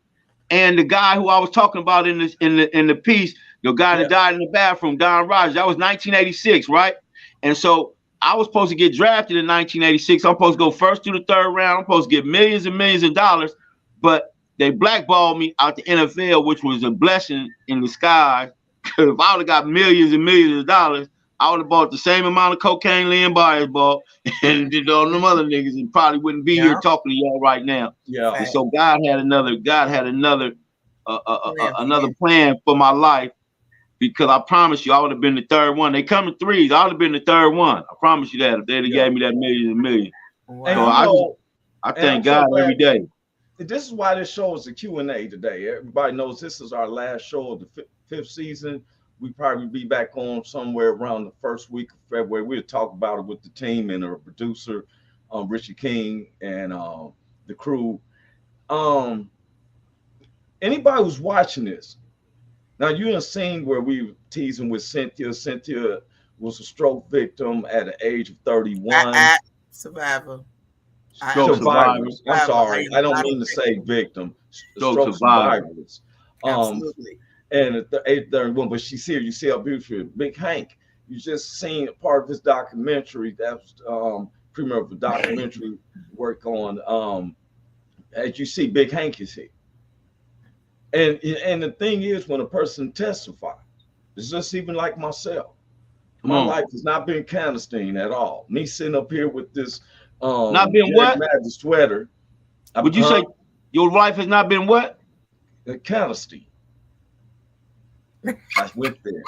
and the guy who I was talking about in the piece, the guy that died in the bathroom, Don Rogers, that was 1986, right? And so I was supposed to get drafted in 1986. I'm supposed to go first through the third round. I'm supposed to get millions and millions of dollars, but they blackballed me out the NFL, which was a blessing in disguise. Because if I would have got millions and millions of dollars, I would have bought the same amount of cocaine Lynn Byers bought and did all them other niggas and probably wouldn't be here talking to y'all right now. Yeah. And so God had another plan for my life, because I promise you I would have been the third one. They come in threes. I would have been the third one. I promise you that if they'd have gave me that millions and millions. Wow. So I thank God every day. This is why this show is a Q&A today. Everybody knows this is our last show of the fifth season. We probably be back on somewhere around the first week of February. We'll talk about it with the team and our producer, Richie King, and the crew. Anybody who's watching this, now you're in a scene where we were teasing with Cynthia. Cynthia was a stroke victim at the age of 31. Survivor. Survivors. I'm sorry. I don't mean to say victim. Stroke survivors. Absolutely. And at the age 31, but she's here. You see how beautiful. Big Hank. You just seen a part of his documentary. That was premiere of a documentary work on. As you see, Big Hank is here. And the thing is, when a person testifies, it's just even like myself. My life has not been clandestine at all. Me sitting up here with this not been what? Sweater. Would you say your life has not been what? Clandestine. I went there.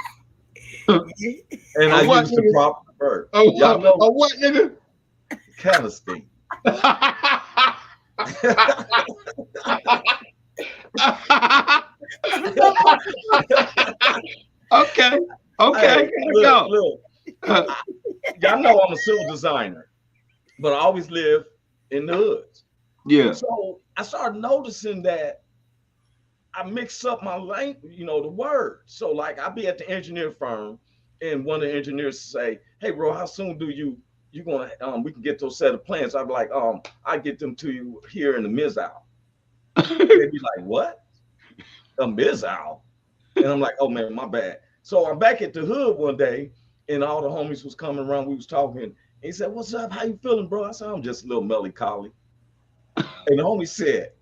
And I used the proper verb. Y'all know what, nigga? Clandestine. Okay. Hey, look. Y'all know I'm a civil designer, but I always live in the hoods. Yeah. So I started noticing that I mix up my language, the words. So like I'll be at the engineer firm and one of the engineers say, "Hey bro, how soon do you gonna we can get those set of plans?" I'd be like, I get them to you here in the mid-hour. They'd be like, "What? A mid-hour?" And I'm like, "Oh man, my bad." So I'm back at the hood one day and all the homies was coming around, we was talking, and he said, "What's up? How you feeling, bro?" I said, "I'm just a little melancholy." And the homie said,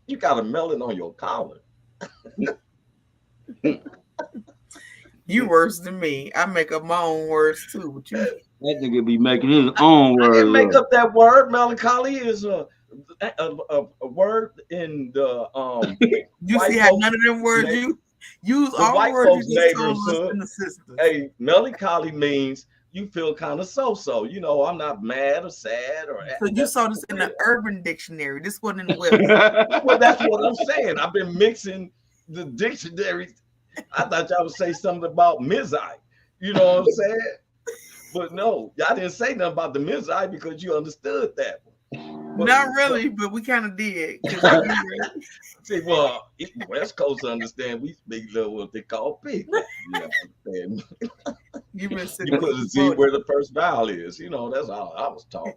"You got a melon on your collar." You worse than me. I make up my own words too. But that nigga be making his own words. I didn't make up that word. Melancholy is a word in the you see how none of them words you use all white words folks' you just told us neighborhood. in the system. Hey, melancholy means you feel kind of so. I'm not mad or sad or. So you saw this in the Urban Dictionary. This wasn't in the website. Well, that's what I'm saying. I've been mixing the dictionaries. I thought y'all would say something about Mizai. You know what I'm saying? But no, y'all didn't say nothing about the Mizai because you understood that. But, not really, but we kind of did. See, well, West Coast understand we speak a little what they call pig. You couldn't see where the first vowel is. That's all I was taught.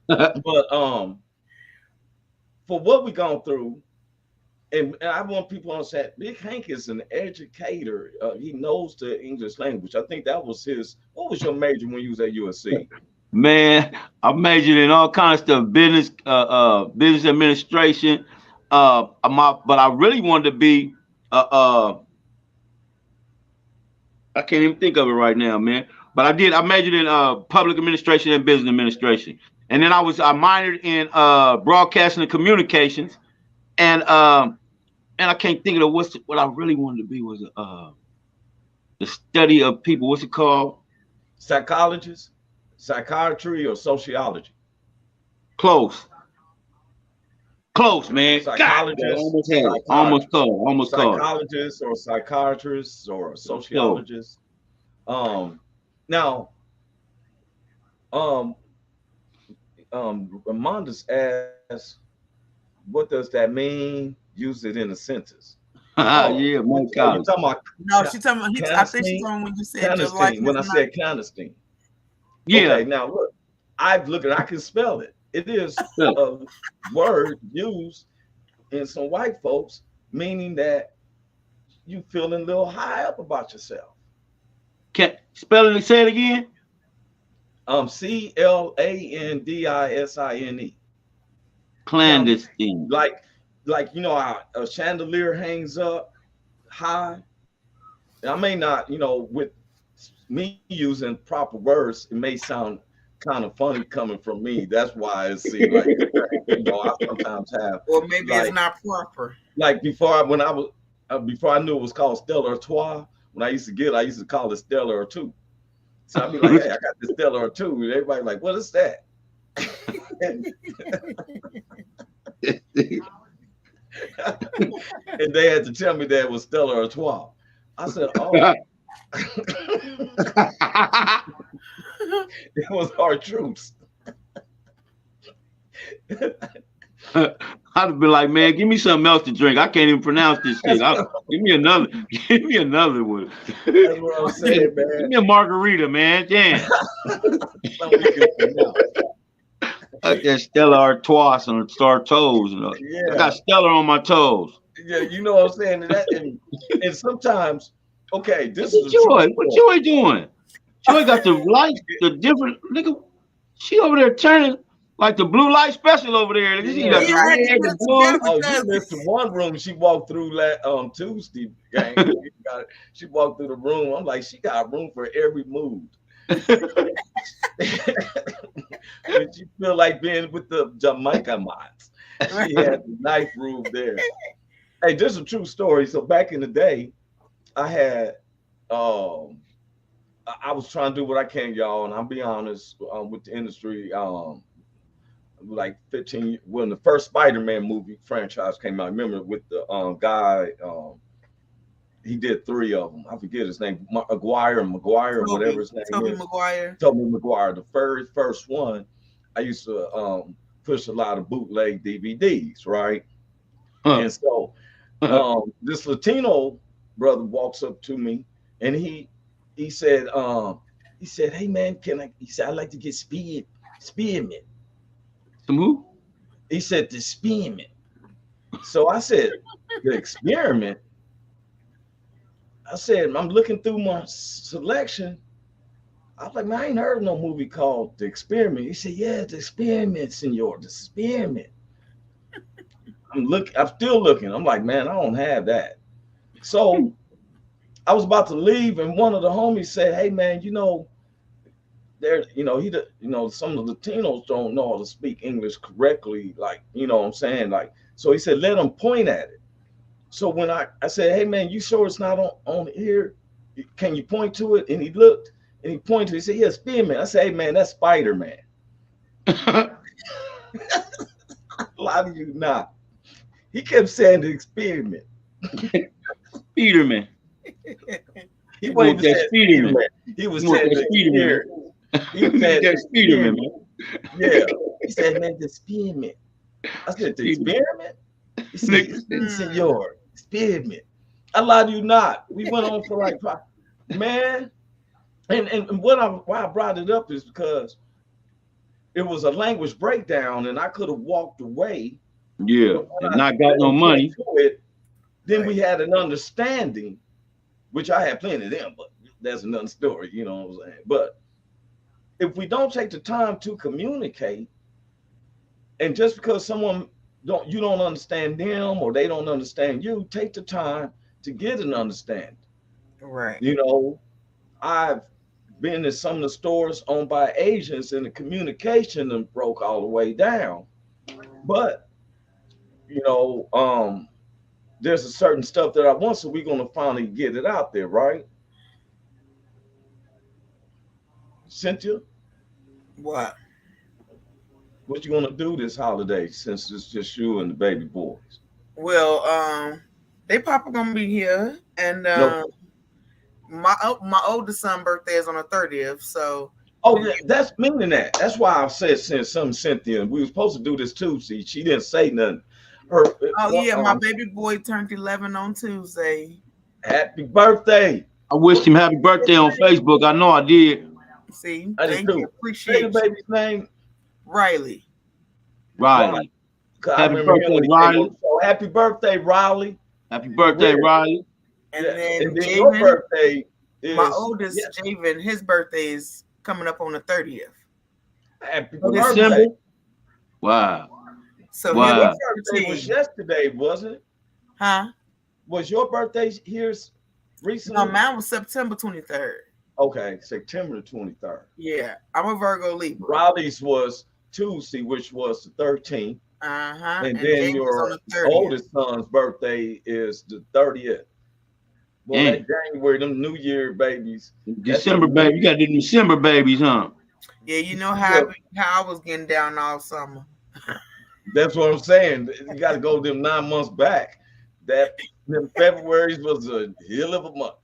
But for what we gone through, and I want people to understand, Big Hank is an educator. He knows the English language. I think that was his. What was your major when you was at USC? Man, I majored in all kinds of stuff, business administration. But I really wanted to be I can't even think of it right now, man. But I majored in public administration and business administration. And then I minored in broadcasting and communications. And I can't think of what I really wanted to be was the study of people. What's it called? Psychologist, psychiatry, or sociology? Close, man. Psychologist, almost called. Psychologist or psychiatrist or sociologist. Now, Ramonda's asked, what does that mean? Use it in a sentence. Yeah, my God. No, she's talking about. I think she's talking when you said your life. When I said clandestine. Yeah. Okay, now look, I can spell it. It is a word used in some white folks, meaning that you feeling a little high up about yourself. Can't spell it and say it again? Clandistine. Clandestine. Like you know how a chandelier hangs up high. I may not, with me using proper words, it may sound kind of funny coming from me. That's why I see like I sometimes have, or maybe it's not proper. Like before I knew it was called Stella Artois. When I used to call it Stella Artois. So I'd be like, hey, I got this Stella Artois. And everybody like, what is that? And they had to tell me that it was Stella Artois. I said, oh. It was our troops. I'd be like, man, give me something else to drink. I can't even pronounce this shit. Give me another one. That's what I'm saying, man. Give me a margarita, man. Damn. I got Stella Artois on our toes. Yeah. I got Stella on my toes. Yeah, you know what I'm saying? And sometimes, okay, this is Joy. What Joy doing? Joy got the light, the different nigga. She over there turning like the blue light special over there. You see that red, the blue. Oh, you missed the one room she walked through Tuesday. Gang. She walked through the room. I'm like, she got room for every mood. When she feel like being with the Jamaica mods, she had the nice room there. Hey, this is a true story. So back in the day, I had I was trying to do what I can, y'all, and I'll be honest with the industry. Like 15 when the first Spider-Man movie franchise came out, I remember with the guy, he did 3 of them. I forget his name, McGuire, whatever his name is. Tobey Maguire. The very first one, I used to push a lot of bootleg DVDs, right? And so this Latino brother walks up to me and he said, hey man, he said, I'd like to get spearmint. Some who? He said the spearmint. So I said, the experiment. I said, I'm looking through my selection. I was like, man, I ain't heard of no movie called The Experiment. He said, yeah, The Experiment, senor, The Experiment. I'm still looking. I'm like, man, I don't have that. So I was about to leave, and one of the homies said, hey man, some of the Latinos don't know how to speak English correctly, like, you know what I'm saying? Like, so he said, let them point at it. So when I said, hey man, you sure it's not on here? Can you point to it? And he looked and he pointed, he said, yeah, Spearman. I said, hey man, that's Spider-Man. Lie to you not. He kept saying the experiment. Spiderman. He wasn't saying Spiderman. He was saying the experiment. He was saying the experiment. Yeah. He said, man, the experiment. I said, the experiment? He said, senor, experiment. I lie to you not. We went on for like, man. And why I brought it up is because it was a language breakdown and I could have walked away. Yeah, and not got no money. Then we had an understanding, which I had plenty of them, but that's another story, you know what I'm saying? But if we don't take the time to communicate, and just because you don't understand them or they don't understand you, take the time to get an understanding. Right. I've been in some of the stores owned by Asians and the communication and broke all the way down. But there's a certain stuff that I want, so we're gonna finally get it out there, right? Cynthia? What? What you gonna do this holiday since it's just you and the baby boys? Well, they papa gonna be here, and my oldest son's birthday is on the 30th, so. Oh, yeah, that's meaning that. That's why I said something, Cynthia. We were supposed to do this Tuesday. She didn't say nothing. My baby boy turned 11 on Tuesday. Happy birthday! I wished him happy birthday on Facebook. I know I did. See, thank you. Appreciate the baby's name. Riley. Happy birthday, Riley. So happy birthday, Riley. Happy birthday, Riley. And then your birthday is my oldest, Javen. His birthday is coming up on the 30th. Happy Oh, birthday. December. Wow. So Wow. Your birthday was yesterday, wasn't it? Huh? Was your birthday here recently? No, mine was September 23rd. Okay, September the 23rd. Yeah, I'm a Virgo Libra. Riley's was Tuesday, which was the 13th. And then James your on the 30th. oldest son's birthday is the 30th. Well, that January, them New Year babies. December baby, you got the December babies, huh? Yeah, you know how I was getting down all summer. That's what I'm saying. You got to go them 9 months back. That them February's was a hell of a month.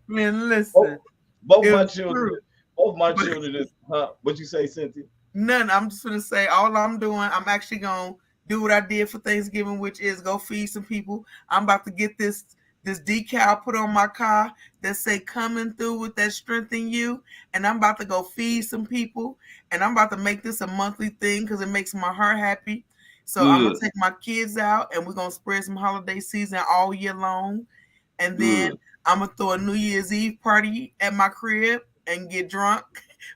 Man, listen. Both my children is, huh? What you say, Cynthia? None. I'm just gonna say all I'm doing. I'm actually gonna do what I did for Thanksgiving, which is go feed some people. I'm about to get this decal put on my car that say "coming through with that strength in you," and I'm about to go feed some people, and I'm about to make this a monthly thing because it makes my heart happy. So I'm gonna take my kids out, and we're gonna spread some holiday season all year long, and then I'm gonna throw a New Year's Eve party at my crib and get drunk,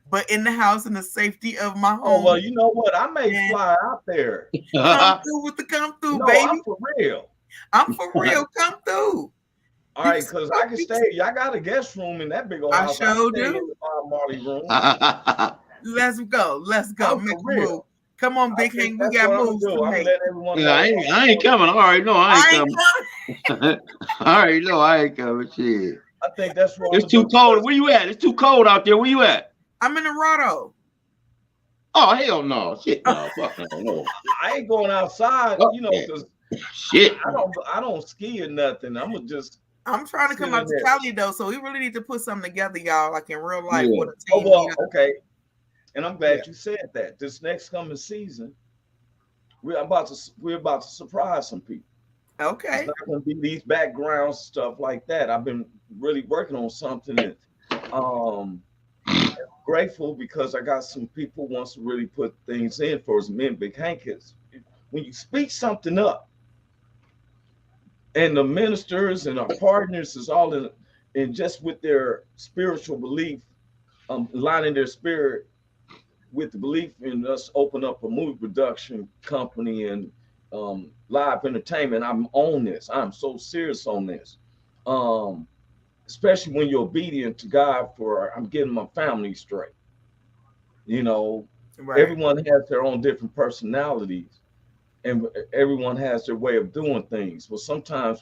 but in the house in the safety of my home. Oh well, you know what? I may fly out there. Come through with the come through, no, baby. I'm for real. I'm for real. Come through. All right, because I can stay. Y'all got a guest room in that big old house. I sure stay in do. the Marley room. Let's go. Let's go. I'm Make for a real. move. Come on, Big Hank. We got moves to make. Yeah, I ain't coming. All right, no, I ain't coming. All right, no, I ain't coming. Shit. I think that's wrong. It's too cold. Where you at? It's too cold out there. Where you at? I'm in Dorado. Oh hell no! Shit, no, fuck no. I ain't going outside, you know, because shit. I don't ski or nothing. I'm trying to come out to Cali though, so we really need to put something together, y'all, like in real life. Yeah. With a team. Oh well, okay. And I'm glad you said that. This next coming season, we're about to surprise some people. Okay. It's not going to be these background stuff like that. I've been really working on something, and I'm grateful because I got some people who wants to really put things in for us. Me and Big Hank is when you speak something up, and the ministers and our partners is all in just with their spiritual belief, aligning their spirit with the belief in us open up a movie production company and live entertainment. I'm on this. I'm so serious on this. Especially when you're obedient to God I'm getting my family straight. You know, everyone has their own different personalities and everyone has their way of doing things. But sometimes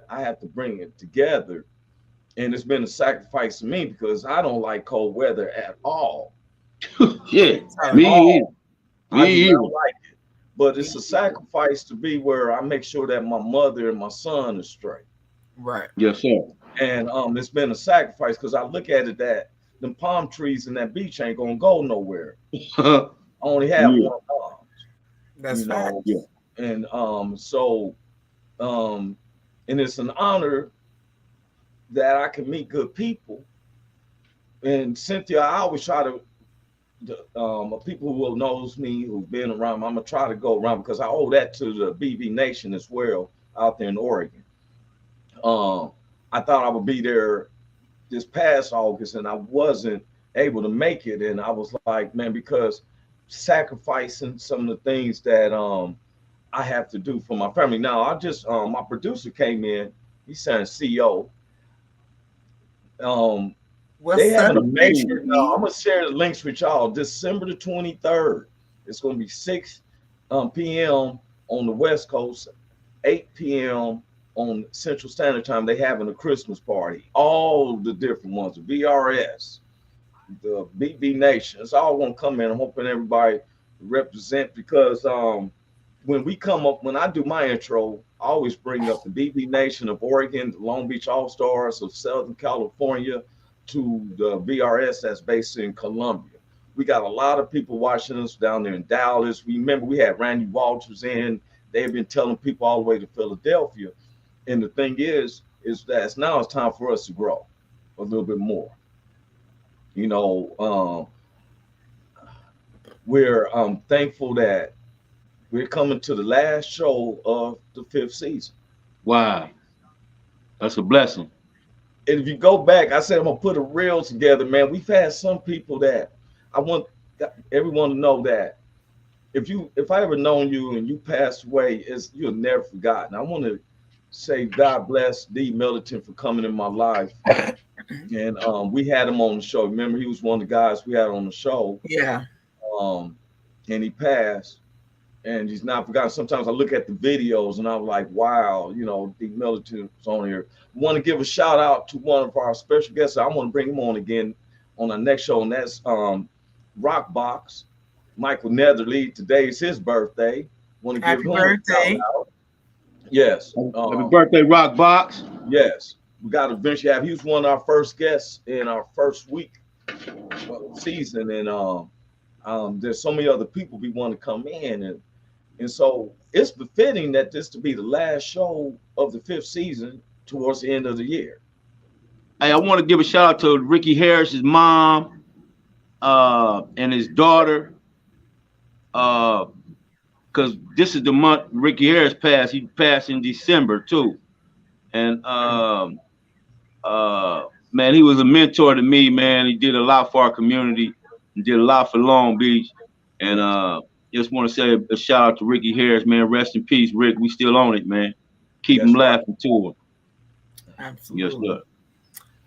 I have to bring it together. And it's been a sacrifice to me because I don't like cold weather at all. Yeah, me either. I don't like it, but it's a sacrifice to be where I make sure that my mother and my son are straight. Right. Yes, sir. And it's been a sacrifice because I look at it that them palm trees in that beach ain't gonna go nowhere. I only have one palm. That's right. Yeah. And and it's an honor that I can meet good people. And Cynthia, I always try to. People who knows me, who've been around, I'm gonna try to go around because I owe that to the BB Nation as well out there in Oregon. I thought I would be there this past August and I wasn't able to make it, and I was like, man, because sacrificing some of the things that I have to do for my family. Now I just my producer came in, he said CEO. They have a major. I'm gonna share the links with y'all. December the 23rd. It's gonna be 6 p.m. on the West Coast, 8 p.m. on Central Standard Time. They having a Christmas party. All the different ones, the VRS, the BB Nation. It's all gonna come in. I'm hoping everybody represent because when I do my intro, I always bring up the BB Nation of Oregon, the Long Beach All-Stars of Southern California, to the VRS that's based in Columbia. We got a lot of people watching us down there in Dallas. Remember, we had Randy Walters in. They've been telling people all the way to Philadelphia. And the thing is that now it's time for us to grow a little bit more. You know, we're thankful that we're coming to the last show of the 5th season. Wow. That's a blessing. And if you go back, I said I'm gonna put a reel together, man. We've had some people that I want everyone to know that if I ever known you and you passed away, you're never forgotten. I want to say God bless D Militant for coming in my life. And we had him on the show. Remember, he was one of the guys we had on the show. Yeah. And he passed, and he's not forgotten. Sometimes I look at the videos and I'm like, wow, you know, D Militant's on here. I want to give a shout out to one of our special guests. I want to bring him on again on our next show, and that's Rockbox, Michael Netherly. Today is his birthday. Want to give him a shout out. Yes. Happy birthday, Rockbox. Yes. We got to eventually have. He was one of our first guests in our first week of the season, and there's so many other people we want to come in, and so it's befitting that this to be the last show of the 5th season towards the end of the year. Hey, I want to give a shout out to Ricky Harris's mom and his daughter, because this is the month Ricky Harris passed. He passed in December too, and man, he was a mentor to me, man. He did a lot for our community. He did a lot for Long Beach. And just want to say a shout out to Ricky Harris, man. Rest in peace, Rick. We still on it, man. Keep him laughing to him. Absolutely. Yes, sir.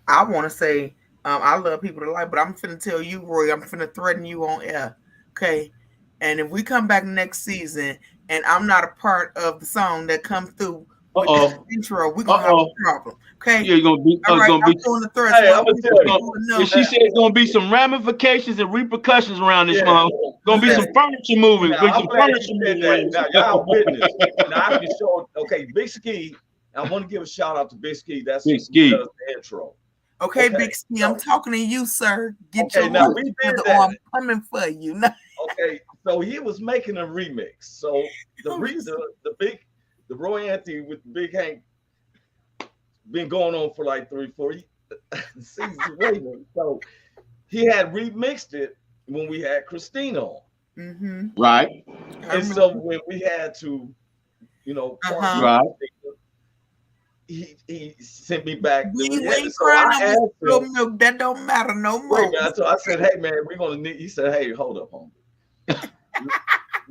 I want to say I love people to like, but I'm finna tell you, Roy, I'm finna threaten you on air. Okay. And if we come back next season and I'm not a part of the song that comes through with the intro, we're gonna have a problem. Okay. Yeah, you're gonna be. All right, gonna I'm be. doing the threats. Hey, I'm gonna tell you. And she said it's gonna be some ramifications and repercussions around this month. Gonna be some furniture moving. Now, I'm glad you did that. Now, y'all witness. Now I can show. Okay, Big Ski. I want to give a shout out to Big Ski. That's Big Ski. Does the intro. Okay, Big Ski, I'm talking to you, sir. Get your now we did that. I'm coming for you. Okay, so he was making a remix. So the Roy Anthony with Big Hank been going on for like 3-4 seasons waiting. So he had remixed it when we had Christina on. Mm-hmm. Right. And so when we had to, you know, right. He sent me back. We ain't crying no milk. That don't matter no more. So I said, hey man, we're gonna need. He said, hey, hold up, homie.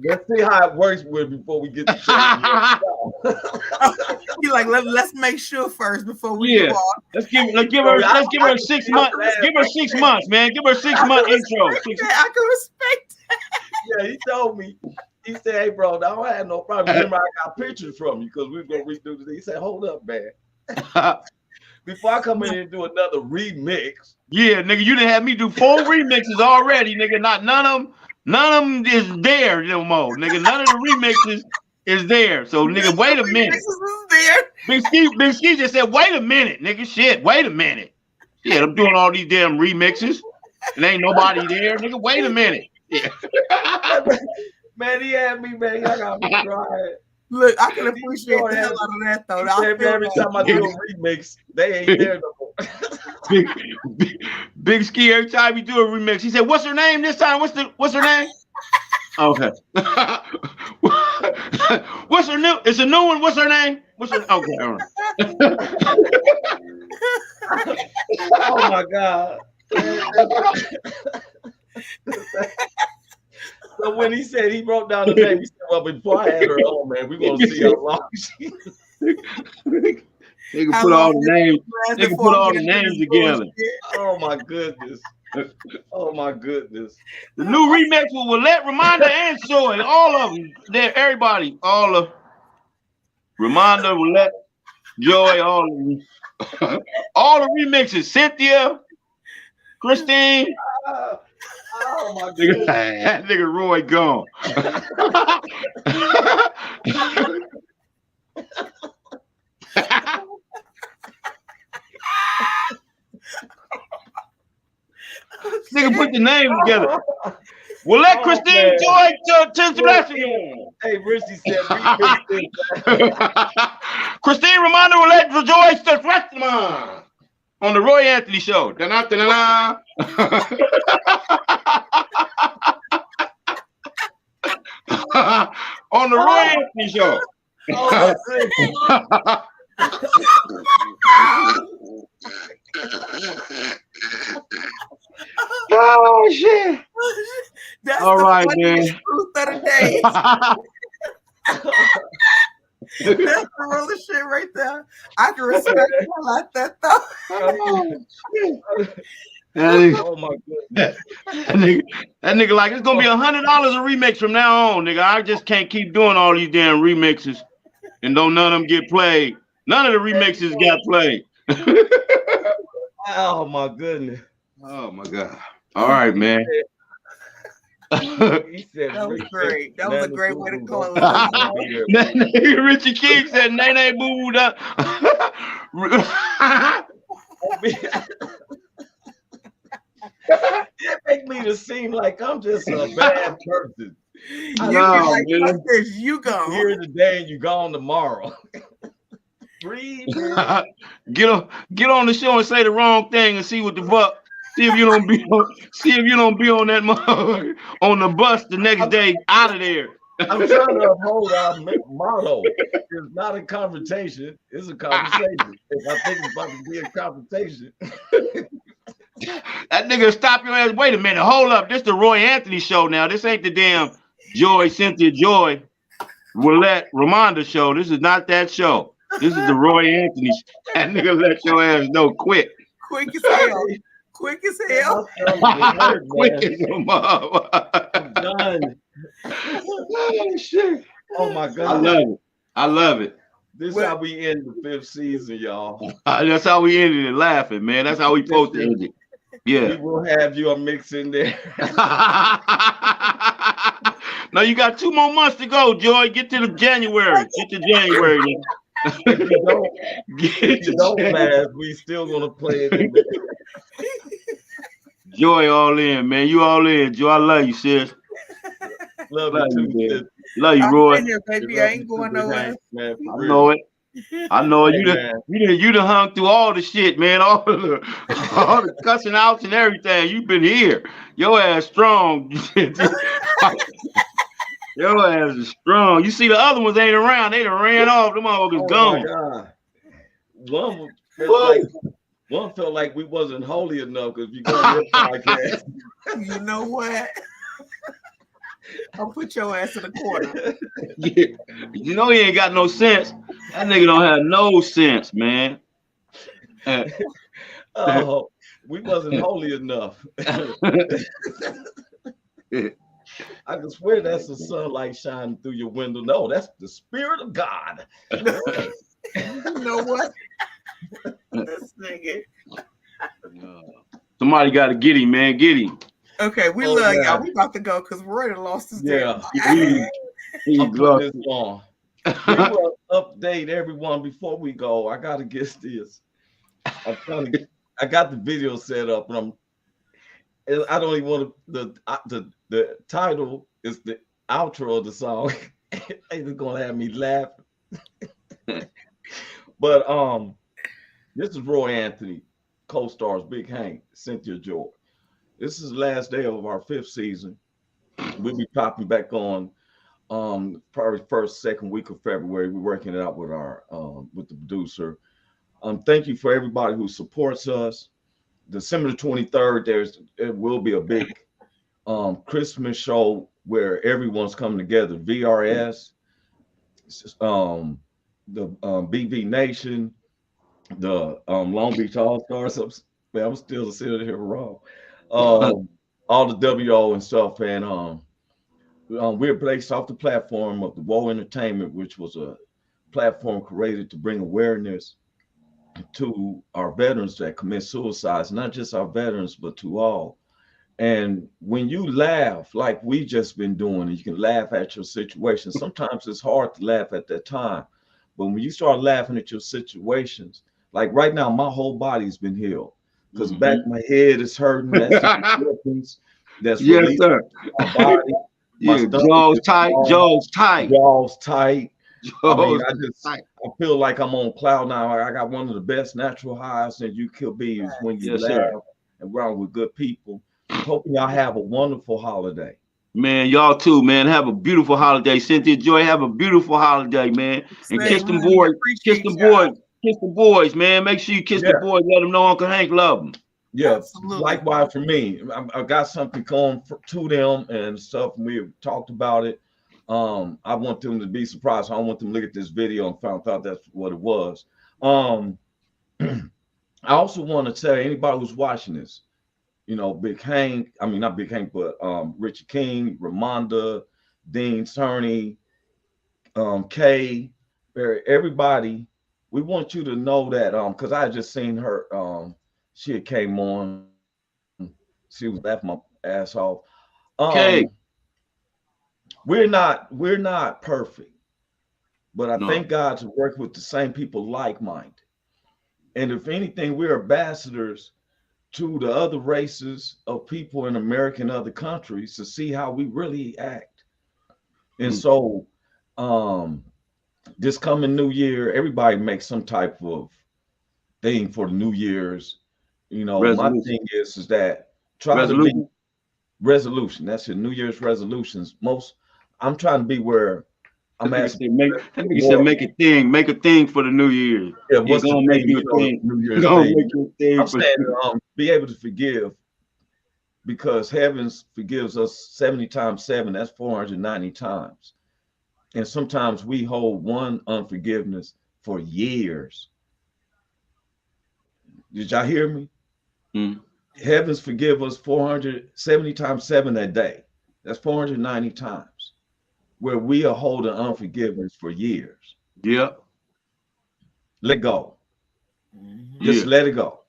Let's see how it works with before we get to He like let's make sure first before we go on. Let's give her 6 months. Give her 6 months, man. Give her 6 month intro. I can respect that. Yeah, he told me. He said, hey, bro, I don't have no problem. Remember, I got pictures from you because we were going to redo this. He said, hold up, man. Before I come in and do another remix. Yeah, nigga, you didn't have me do 4 remixes already, nigga. None of them is there no more, nigga. None of the remixes is there. So, nigga, wait a minute. Big Ski just said, wait a minute, nigga. Shit, wait a minute. Shit, I'm doing all these damn remixes and ain't nobody there, nigga. Wait a minute. Yeah. Man, he had me, man. I got me crying. Look, I can appreciate the hell out of that, though. Every time I do a remix, they ain't there no more. Big Ski, every time you do a remix, he said, what's her name this time? What's her name? Okay. What's her new? It's a new one. What's her name? Okay. All right. Oh my God. So when he said he wrote down the name, he said, well, before I had her on, man, we're gonna see how long she They can put all the names. They can put all the names together. Oh my goodness. Oh my goodness. The new remix with Willette, Reminder, and Joy. All of them. There, everybody. All of Reminder, Willette, Joy, all of them. All the remixes. Cynthia, Christine. Oh my goodness. That nigga Roy gone. Nigga put the name together. Well, let Christine Joy Hey, Richie said Christine Romano will let Joy to on the Roy Anthony Show. Da-na-da-na-na. On the Roy Anthony Show. Oh shit! That's All the right, funniest man. truth of the day. That's the realest shit right there. I can respect you like that though. Oh my goodness. That nigga like, it's gonna be $100 a remix from now on, nigga. I just can't keep doing all these damn remixes and don't none of them get played. None of the remixes got played. Oh my goodness. Oh my God. All right, man. He said That was great. That was a great way to call it. That nigga Richie King said Nene Boo da. That make me to seem like I'm just a bad person. You gone here today and you gone tomorrow. Breathe. Get on the show and say the wrong thing and see what the fuck. See if you don't be on that on the bus the next day out of there. I'm trying to uphold our motto. It's not a confrontation, it's a conversation. If I think it's about to be a confrontation. That nigga stop your ass. Wait a minute, hold up. This the Roy Anthony show now. This ain't the damn Cynthia Joi Ramonda show. This is not that show. This is the Roy Anthony show. That nigga let your ass know quick. Quick as hell. Quick as hell. Quick as your mom. I'm done. Oh shit. Oh my God. I love it. This is how we end the 5th season, y'all. That's how we ended it, laughing, man. That's how we supposed to end it. Yeah. We will have you a mix in there. No, you got 2 more months to go, Joy. Get to the January. Get to January. If you don't laugh, we still gonna play it in there. Joy all in, man. You all in. Joy, I love you, sis. Love you too, sis. Love you, Roy. Here, baby. I ain't going nowhere. I know it. I know it. You done hung through all the shit, man. All the cussing outs and everything. You've been here. Your ass strong. Your ass is strong. You see the other ones ain't around. They done ran off. Them motherfuckers gone. One felt like we wasn't holy enough because you go on this podcast. You know what? I'll put your ass in the corner. Yeah. You know he ain't got no sense. That nigga don't have no sense, man. Oh, we wasn't holy enough. I can swear that's the sunlight shining through your window. No, that's the Spirit of God. You know what? This nigga. Somebody got to get him, man. Get him. Okay, we love y'all. We about to go because Roy done lost his He I'm putting this on. We will update everyone before we go. I gotta get this. I got the video set up, and I don't even want to. The title is the outro of the song. It's gonna have me laughing. But this is Roy Anthony, co-stars Big Hank, Cynthia Joi. This is the last day of our 5th season. We'll be popping back on probably 1st, 2nd week of February. We're working it out with our with the producer. Thank you for everybody who supports us. December the 23rd, it will be a big Christmas show where everyone's coming together. VRS, the BV Nation, the Long Beach All Stars. I'm still sitting here wrong. All the WO and stuff, and we're based off the platform of the Woe Entertainment, which was a platform created to bring awareness to our veterans that commit suicides, not just our veterans, but to all. And when you laugh like we just been doing, and you can laugh at your situation, sometimes it's hard to laugh at that time. But when you start laughing at your situations, like right now, my whole body's been healed because back of my head is hurting. That's yes, sir. My body. Yeah, jaw's tight. I mean, I feel like I'm on cloud now. I got one of the best natural highs that you could be is when you laugh and around with good people. Hoping y'all have a wonderful holiday. Man, y'all too, man. Have a beautiful holiday. Cynthia Joi, have a beautiful holiday, man. And kiss them boys. kiss the boys, man. Make sure you kiss the boys. Let them know Uncle Hank love them. Yeah, absolutely. Likewise for me. I got something going to them and stuff. And we have talked about it. I want them to be surprised. I don't want them to look at this video and found out that's what it was. I also want to tell anybody who's watching this, you know, Big Hank, I mean, not Big Hank, but Richard King, Ramonda, Dean Turney, Kay, everybody, we want you to know that, because I just seen her, she had came on, she was laughing my ass off. Okay. We're not perfect, but I thank God to work with the same people like-minded. And if anything, we're ambassadors to the other races of people in America and other countries to see how we really act. And so this coming New Year, everybody makes some type of thing for the New Year's. You know, my thing is that try to be resolution. That's your New Year's resolutions. I'm trying to be where I'm asking. Make a thing for the New Year. Yeah, what's gonna make you a thing? New Year's thing. I'm saying be able to forgive, because heaven forgives us 70 times 7. That's 490 times. And sometimes we hold one unforgiveness for years. Did y'all hear me? Heavens forgive us 470 times 7 that day. That's 490 times. Where we are holding unforgiveness for years. Yep. Let go. Just let it go.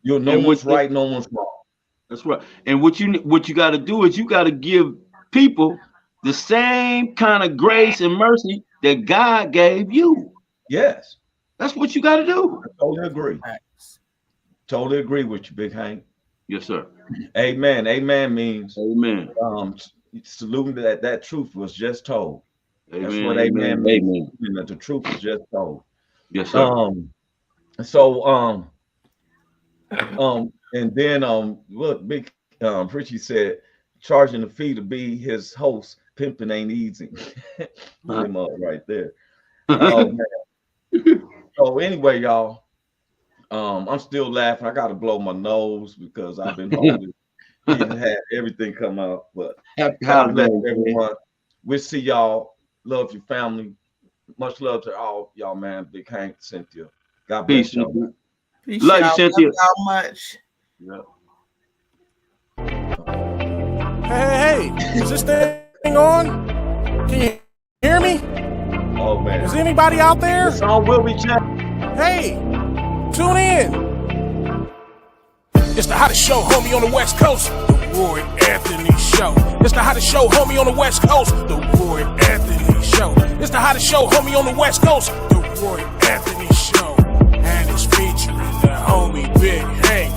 You'll know what's right, no one's wrong. That's right. And what you got to do is you got to give people the same kind of grace and mercy that God gave you. Yes. That's what you got to do. I totally agree. Totally agree with you, Big Hank. Yes, sir. Amen. Amen means amen. Saluting that truth was just told. Amen. That's what amen means. Amen. That the truth was just told. Yes, sir. And then look, Big Richie said charging the fee to be his host, pimping ain't easy. Him up right there. So anyway, y'all, I'm still laughing. I gotta blow my nose because I've been holding. Had everything come out, but God bless everyone. We'll see y'all. Love your family. Much love to all y'all, man. Big Hank, Cynthia. God bless y'all. Love you, Cynthia. Love y'all much. Hey, is this thing on? Can you hear me? Oh man. Is anybody out there? The song will be checked. Hey, tune in. It's the hottest show, homie, on the West Coast. The Roy Anthony Show. It's the hottest show, homie, on the West Coast. The Roy Anthony Show. It's the hottest show, homie, on the West Coast. The Roy Anthony Show. And it's featuring the homie Big Hank.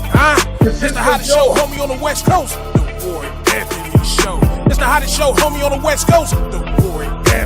It's the hottest show, homie, on the West Coast. The Roy Anthony Show. It's the hottest show, homie, on the West Coast. The